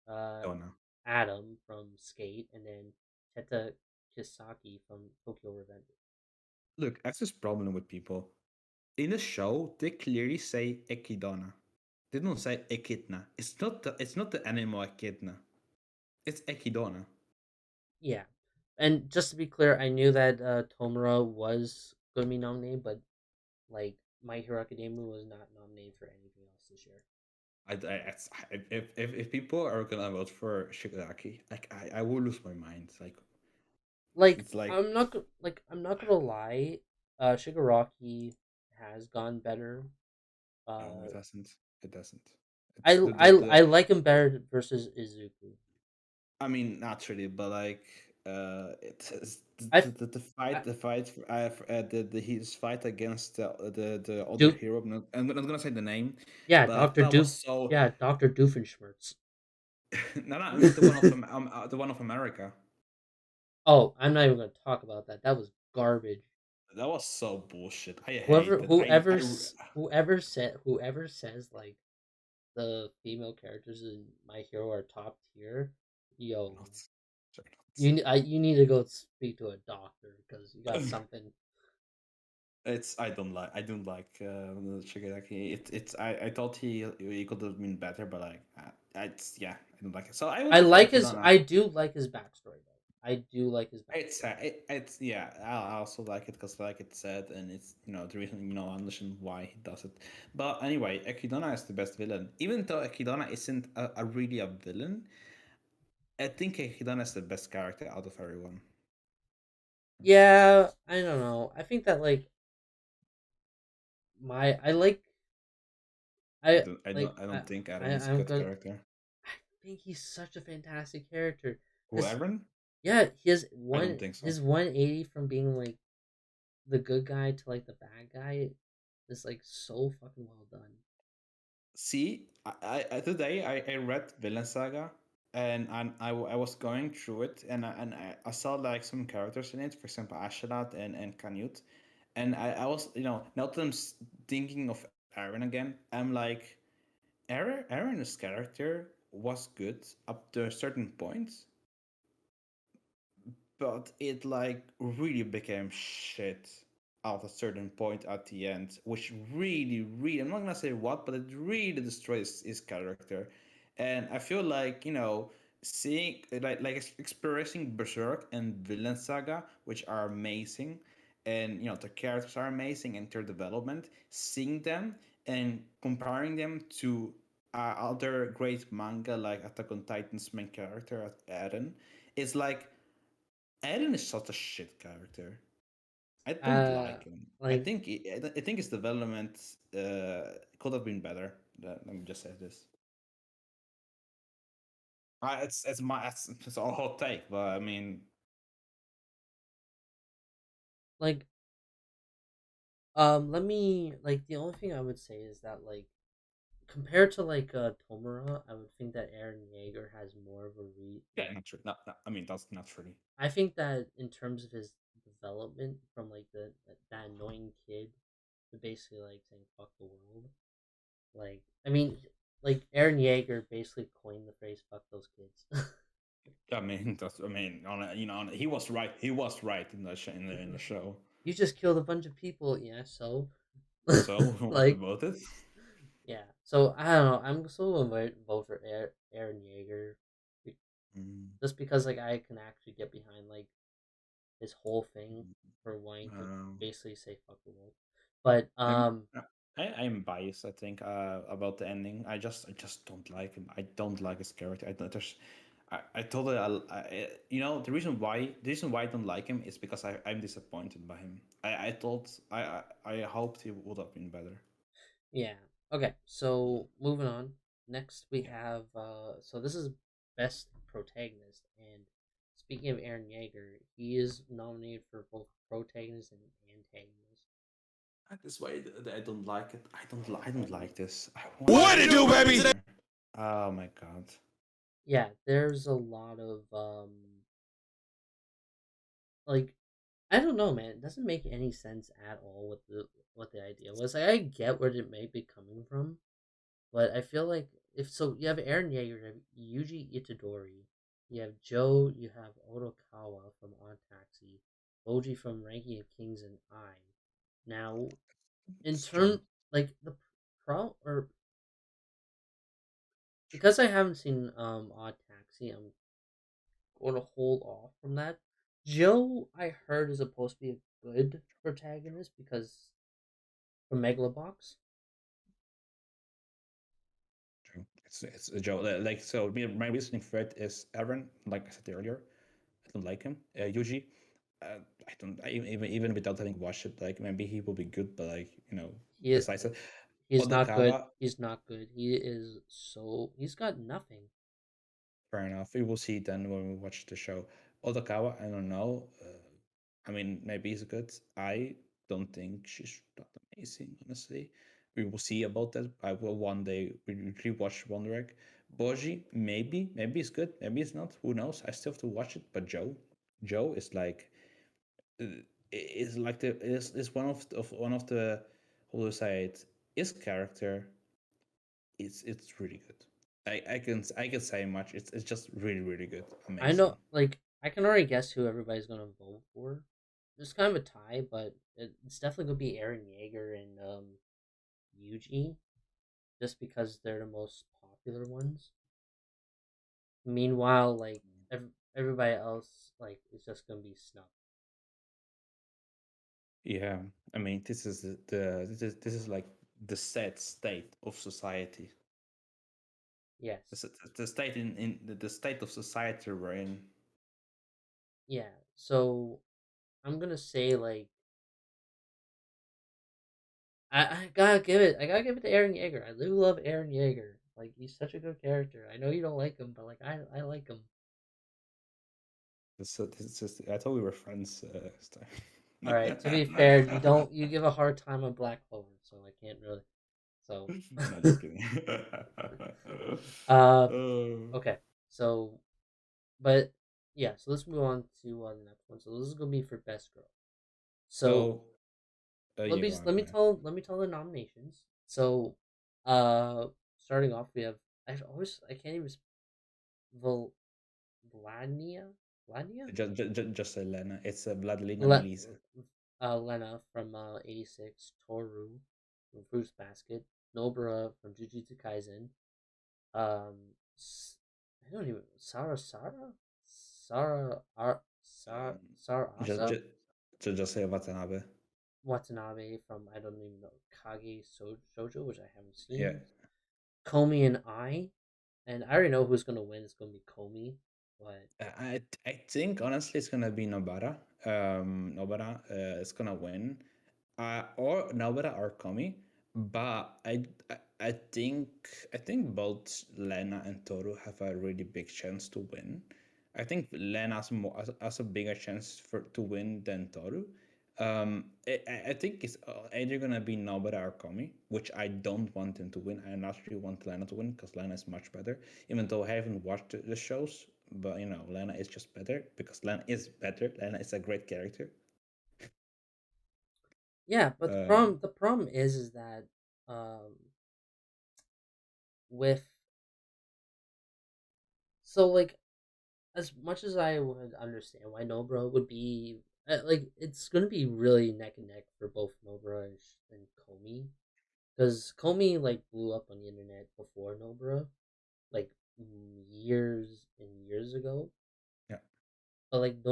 uh, Don't know. Adam from Skate, and then Teta Kisaki from Tokyo Revengers. Look, that's this problem with people. In the show, they clearly say Echidna. They don't say Echidna. It's not the animal Echidna. It's Echidna. Yeah, and just to be clear, I knew that Tomura was going to be nominated, but like My Hero Academia was not nominated for anything else this year. If people are gonna vote for Shigaraki, like I will lose my mind. Like Like it's like I'm not gonna lie, Shigaraki has gone better. no, Uh, it doesn't. It doesn't. I It's I the like him better versus Izuku. I mean, not really, but like, it's I the I fight, the his fight against the other do hero. I'm not gonna say the name, yeah, but Doctor that was Doof so. yeah, Doctor Doofenshmirtz. No, no, I mean the one of America. Oh, I'm not even gonna talk about that. That was garbage. That was so bullshit. I Whoever hate it. whoever whoever says like the female characters in My Hero are top tier, yo, not. They're you need to go speak to a doctor because you got not. something. It's I don't like Shigaraki. I thought he could have been better, but like it's yeah, I don't like it. So I I voted for like his. Ekidana. I do like his backstory though. I do like his backstory. It's yeah. I also like it because like it said, and it's the reason I understand why he does it. But anyway, Ekidana is the best villain. Even though Ekidana isn't a really a villain, I think Ekidana is the best character out of everyone. Yeah, I don't know. I think that like my I like I I don't I like don't I don't think Aaron is a I'm good gonna. character. I think he's such a fantastic character Who because Aaron? yeah, he has I don't think so. his 180 from being like the good guy to like the bad guy is like so fucking well done. See, I today I read Villain Saga, and I was going through it, and I saw like some characters in it, for example Asherat and Canute, and I was now that thinking of Aaron again, I'm like Aaron's character was good up to a certain point, but it like really became shit at a certain point at the end, which really, I'm not gonna say what, but it really destroys his character. And I feel like seeing like experiencing Berserk and Villain Saga, which are amazing, and the characters are amazing and their development, seeing them and comparing them to other great manga like Attack on Titan's main character Eren, it's like Eren is such a shit character. I don't Uh, like him. I like think I think his development could have been better. Let me just say this. It's a hot take, but I mean, like let me like the only thing I would say is that like compared to like Tomura, I would think that Aaron Yeager has more of a yeah, not true. I mean, that's not true. I think that in terms of his development from like that annoying kid to basically like saying fuck the world. Like I mean like Aaron Yeager basically coined the phrase fuck those kids. I mean, I mean, he was right. He was right in the show. You just killed a bunch of people, yeah, so So what like about it? yeah. So I don't know. I'm still gonna vote for Aaron Yeager, Mm, just because like I can actually get behind like his whole thing for wanting to um, basically say fuck the world. But uh, I'm biased. I think about the ending. I just don't like him. I don't like his character. I don't, there's, I told her, the reason why I don't like him is because I'm disappointed by him. I thought I hoped he would have been better. yeah. Okay. So moving on. Next we Yeah, have so this is best protagonist, and speaking of Aaron Yeager, he is nominated for both protagonist and antagonist. that's why I don't like it. I don't like this. I want What it Aaron do, to be baby? better. Oh my god. Yeah, there's a lot of like I don't know, man. It doesn't make any sense at all what the idea was. Like I get where it may be coming from, but I feel like if so, you have Aaron Yeager, you have Yuji Itadori. You have Joe, you have Otokawa from On Taxi, Boji from Ranking of Kings, and I. Now, in It's true. turn, like the pro or because I haven't seen Odd Taxi, I'm going to hold off from that. Joe, I heard, is supposed to be a good protagonist because from Megalobox. True. It's a joke. Like so, my reasoning for it is Aaron. Like I said earlier, I don't like him. Yuji, I don't. Even without having watched it, like maybe he will be good, but like He besides that, he's not good. Odokawa, He's not good. He is so he's got nothing. fair enough. We will see then when we watch the show. Odokawa, I don't know. I mean, maybe he's good. I don't think she's that amazing, honestly. We will see about that. I will one day rewatch Wonder Egg. Boji, maybe it's good, maybe it's not. Who knows? I still have to watch it. But Joe is like the is one of the how do I say it? His character it's really good. I can say much. It's just really good, I amazing. know, like I can already guess who everybody's gonna vote for. It's kind of a tie, but it's definitely gonna be Aaron Yeager and Yuji, just because they're the most popular ones. Meanwhile, like everybody else, like is just gonna be snubbed. Yeah, I mean, this is like the sad state of society. Yes, The state in the state of society we're in. yeah. So I'm gonna say like I gotta give it to Aaron Yeager. I do love Aaron Yeager. Like he's such a good character. I know you don't like him, but like I like him. This is I thought we were friends. This All time. right. To be fair, you give a hard time on Black Clover, so I can't really. So, No, just kidding. uh, Oh. okay. So, but yeah. So let's move on to the next one. So this is gonna be for best girl. So So, you go on, go on. let me tell the nominations. So, starting off, we have I can't even Val, Vladnia Vladnia Just say Lena. It's Vladilina Le, Melisa. Lena from 86, Toru from Fruits Basket, Nobara from Jujutsu Kaisen, um, I don't even Sara Just, Asa just say Watanabe. Watanabe from I don't even know Shoujo, which I haven't Yeah. seen. Komi and I already know who's gonna win. It's gonna be Komi, but I think honestly it's gonna be Nobara. Nobara is gonna win, or Nobara or Komi. But I think both Lena and Toru have a really big chance to win. I think Lena has a bigger chance to win than Toru. I think it's either gonna be Nobara or Komi, which I don't want him to win. I naturally want Lena to win because Lena is much better. Even though I haven't watched the shows, but Lena is just better because Lena is better. Lena is a great character. yeah. But Uh, the problem is that um with so like as much as I would understand why Nobra would be like it's gonna be really neck and neck for both Nobra and Komi because Komi like blew up on the internet before Nobra like years and years ago, yeah, but like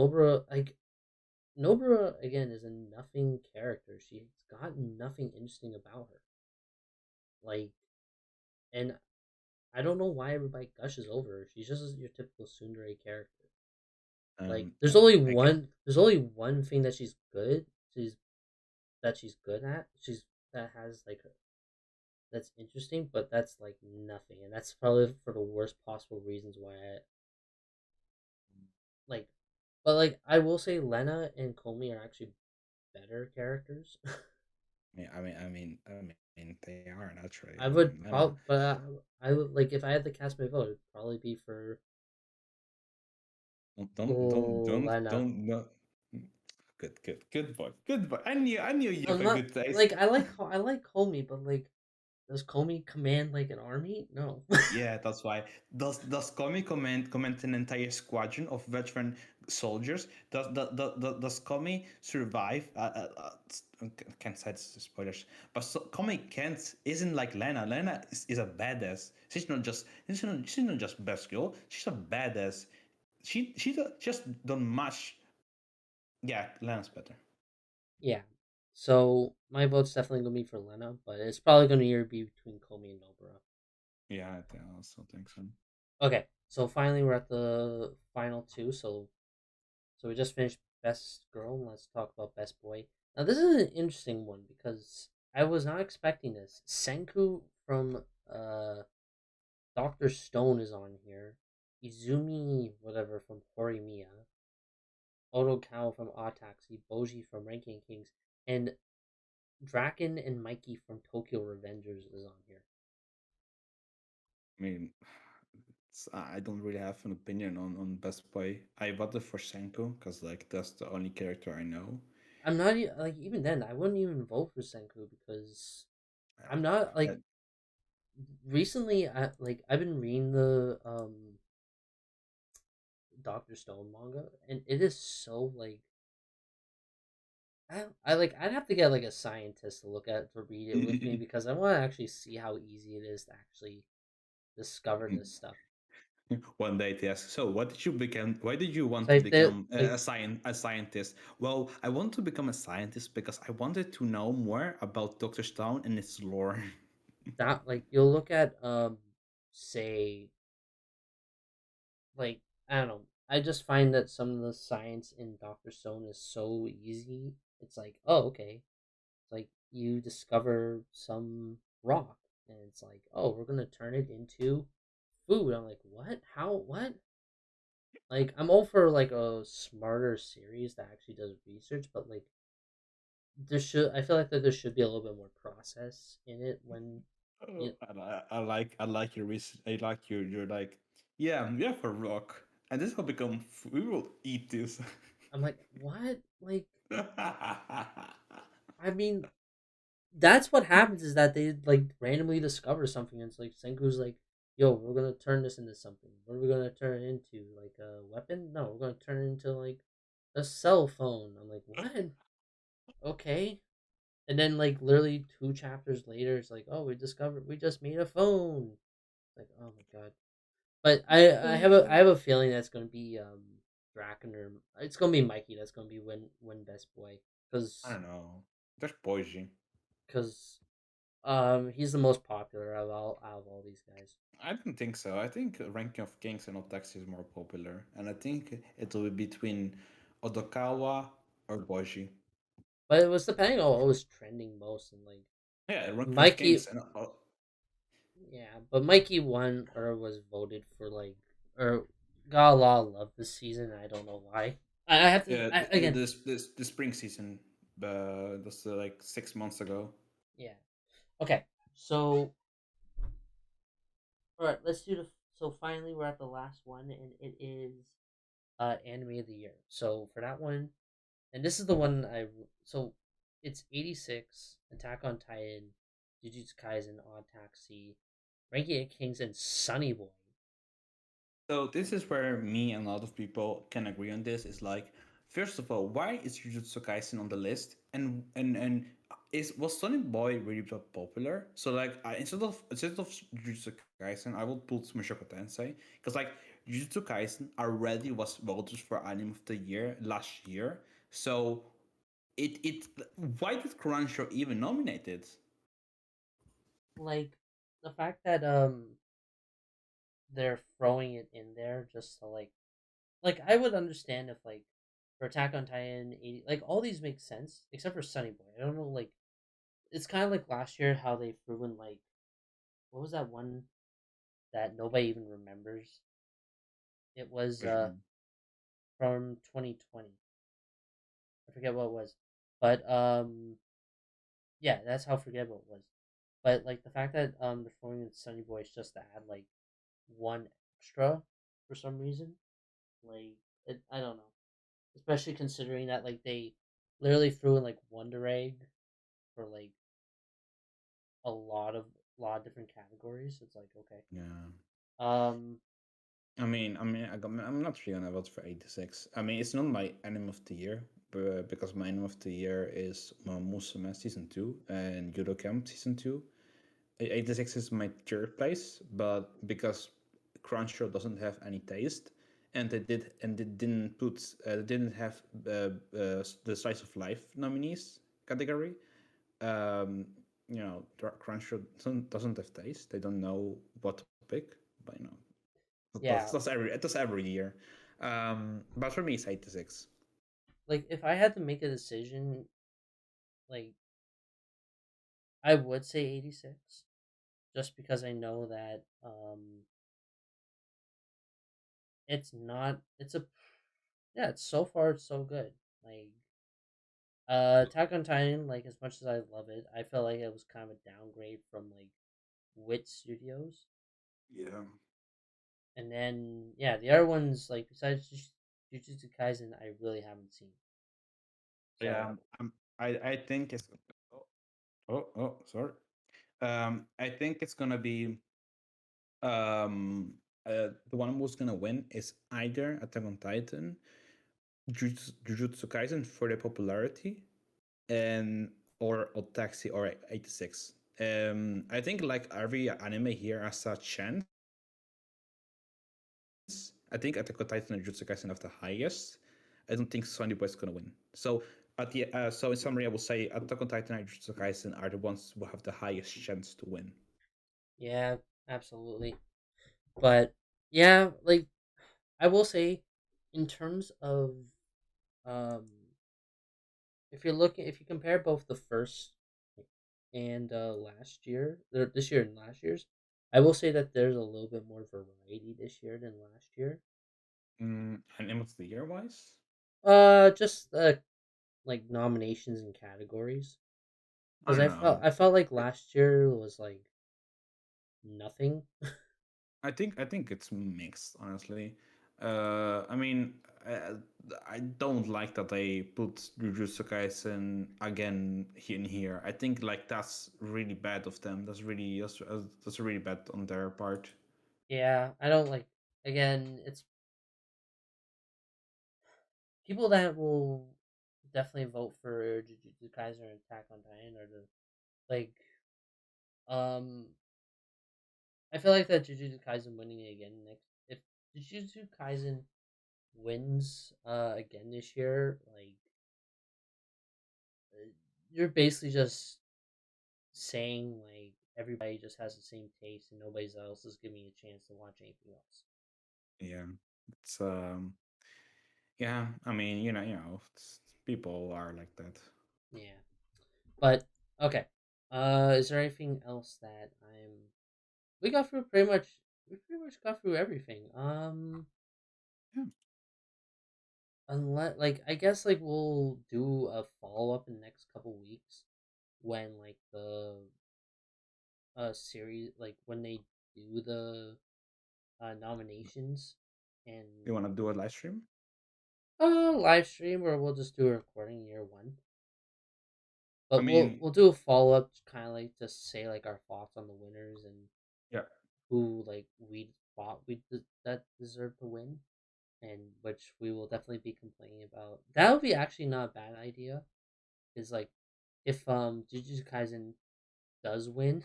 Nobra again is a nothing character. She's got nothing interesting about her. Like, and I don't know why everybody gushes over her. She's just your typical tsundere character. Like, I, I can. there's only one thing that she's she's good at. That has like that's interesting, but that's like nothing, and that's probably for the worst possible reasons why I like. But like, I will say Lena and Comey are actually better characters. They are naturally. I I mean, would Lena. probably, but I would like if I had to cast my vote, it'd probably be for Lena. No. Good boy. I knew you have I'm a not good taste. like I like Comey, but like Does Comey command like an army? No. Yeah, that's why. Does Comey command an entire squadron of veteran soldiers? Does Comey survive? Can't say it's spoilers, but Comey can't isn't like Lena. Lena is a badass. She's not just best girl. She's a badass. Just don't match. Yeah, Lena's better. Yeah. So my vote's definitely gonna be for Lena, but it's probably gonna either be between Comey and Nobara. Yeah, I also think so. Okay, so finally we're at the final two. So we just finished best girl. And let's talk about best boy. Now this is an interesting one because I was not expecting this. Senku from Doctor Stone is on here. Izumi whatever from Horimiya. Otokawa from Ataxi. Boji from Ranking Kings. And Draken and Mikey from Tokyo Revengers is on here. I mean, I don't really have an opinion on Best Boy. I voted for Senko because like that's the only character I know. I'm not like even then I wouldn't even vote for Senku because I'm not Uh, like recently I've been reading the Doctor Stone manga and it is so like I like I'd have to get like a scientist to look at to read it with me because I want to actually see how easy it is to actually discover this stuff. One day they ask, so what did you become? Why did you want So to if they become like a scientist? Well, I want to become a scientist because I wanted to know more about Doctor Stone and its lore. that like you'll look at say like I don't know. I just find that some of the science in Doctor Stone is so easy. It's like, oh, okay. It's like you discover some rock, and it's like, oh, we're gonna turn it into food. I'm like, what? How? What? Like, I'm all for like a smarter series that actually does research, but like, there should. I feel like that there should be a little bit more process in it when Oh, you. I like your I like you're like yeah we have a rock and this will become we will eat this. I'm like, what? Like, I mean, that's what happens is that they like randomly discover something and it's like Senku's like, yo, we're gonna turn this into something. What are we gonna turn it into? Like a weapon? No, we're gonna turn it into like a cell phone. I'm like, what? Okay. And then like literally 2 chapters later it's like, oh, we just made a phone. Like, oh my god. But I have a feeling that's gonna be Draken or it's gonna be Mikey that's gonna be win best boy. I Cause don't know. There's Boise. cause he's the most popular out of all these guys. I don't think so. I think Ranking of Kings and Otaxi is more popular, and I think it will be between Odokawa or Boji. But it was depending on what was trending most and like Yeah, Ranking of Mikey Kings and yeah, but Mikey won or was voted for like or got a lot of love this season. I don't know why. I have to again. the spring season. That's like 6 months ago. Yeah. Okay. So all right, let's do the so finally we're at the last one and it is anime of the year. So for that one, and this is the one so it's 86 Attack on Titan, Jujutsu Kaisen, Odd Taxi, Ranking of Kings, and Sunny Boy. So this is where me and a lot of people can agree on this. Is like, first of all, why is Jujutsu Kaisen on the list? And is was Sonic Boy really that popular? So like, instead of Jujutsu Kaisen, I will put Mushoku Tensei because like Jujutsu Kaisen already was voted for Anime of the Year last year. So it why did Crunchyroll even nominate it? Like the fact that they're throwing it in there just to like I would understand if like for Attack on Titan 80, like all these make sense except for Sunny Boy. I don't know like it's kind of like last year how they threw in like what was that one that nobody even remembers? It was Which one? from 2020. I forget what it was. But yeah, that's how forgettable it was. But like the fact that they're throwing in Sunny Boy just to add like one extra for some reason, like I don't know. Especially considering that like they literally threw in like Wonder Egg for like a lot of a lot of different categories. It's like okay. Yeah. Um, I'm not really gonna vote for 86. I mean, it's not my anime of the year, but because my anime of the year is Musume season 2 and Judo Camp season 2. 86 is my third place, but because Crunchyroll doesn't have any taste, and they didn't put they didn't have the slice of life nominees category. Um, Crunchyroll doesn't have taste. They don't know what to pick, but yeah, that's every year. But for me, it's 86. like if I had to make a decision, like I would say 86, just because I know that it's not. It's a yeah. It's so far it's so good. Like Attack on Titan, like as much as I love it, I felt like it was kind of a downgrade from like Wit Studios. Yeah. And then yeah, the other ones like besides Jujutsu Kaisen, I really haven't seen. So Yeah. I think it's. Oh, sorry. I think it's gonna be the one who's gonna win is either Attack on Titan, Jujutsu Kaisen for their popularity, and or Taxi or 86. I think like every anime here has a chance. I think Attack on Titan and Jujutsu Kaisen have the highest. I don't think Sunny Boy is gonna win. So in summary, I will say Attack on Titan and Jujutsu Kaisen are the ones who have the highest chance to win. yeah, absolutely. But yeah, like I will say, in terms of um, if you compare both the first and last year, or this year and last year's, I will say that there's a little bit more variety this year than last year. And what's the year wise? Just like nominations and categories, I because don't know. I felt like last year was like nothing. I think it's mixed, honestly. I mean, uh, I don't like that they put Jujutsu Kaisen again in here. I think like that's really bad of them. That's really bad on their part. Yeah, I don't like. Again, it's people that will definitely vote for Jujutsu Kaisen or Attack on Titan or the like. Um, I feel like that Jujutsu Kaisen winning it again next. If Jujutsu Kaisen wins again this year, like you're basically just saying like everybody just has the same taste and nobody else is giving you a chance to watch anything else. Yeah, it's yeah. I mean, people are like that. Yeah, but okay. Is there anything else that I'm? We got through pretty much. We pretty much got through everything. Yeah, Unless like I guess like we'll do a follow up in the next couple weeks when like the series like when they do the nominations and you want to do a live stream? live stream or we'll just do a recording year one. I But mean, we'll do a follow up, kind of like just say like our thoughts on the winners and yeah, who like we thought that deserved to win, and which we will definitely be complaining about. That would be actually not a bad idea. Is like if Jujutsu Kaisen does win,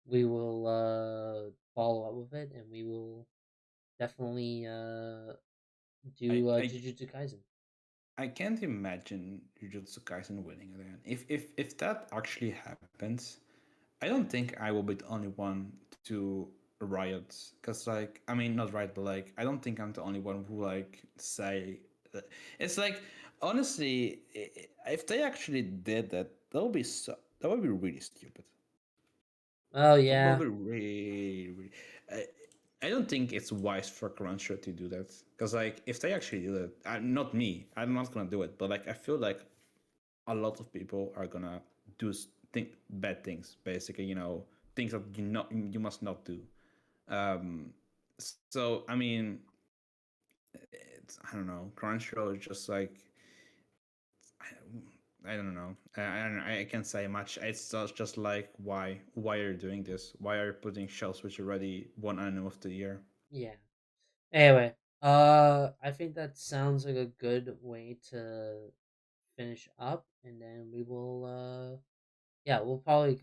we will follow up with it, and we will definitely do I Jujutsu Kaisen. I can't imagine Jujutsu Kaisen winning again. If that actually happens, I don't think I will be the only one to riot. Cause like I mean not riot, but like I don't think I'm the only one who like say it's like honestly, if they actually did that, that would be really stupid. Oh That would yeah, be really. I, I don't think it's wise for Crunchyroll to do that. Cause like if they actually do it, not me, I'm not gonna do it. But like I feel like a lot of people are gonna do bad things, basically. Things that you must not do. Um, so I mean, I don't know. Crunchyroll is just like I don't know. I can't say much. It's just like why are you doing this? Why are you putting shells which already won anime of the year? Yeah. Anyway, I think that sounds like a good way to finish up, and then we will, yeah, we'll probably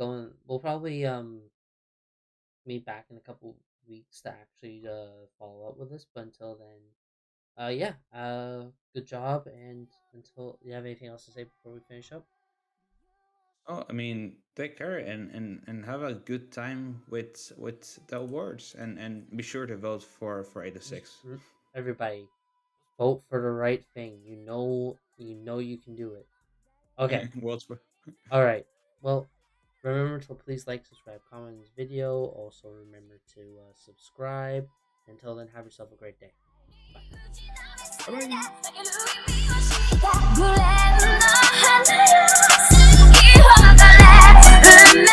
we'll probably meet back in a couple weeks to actually follow up with this. But until then, yeah, good job, and until you have anything else to say before we finish up. Oh, I mean, take care and have a good time with the awards and be sure to vote for 86. Everybody, vote for the right thing. You know you can do it. Okay. Votes for. All right. Well, remember to please like, subscribe, comment on this video. Also, remember to subscribe. Until then, have yourself a great day. Bye. Bye bye.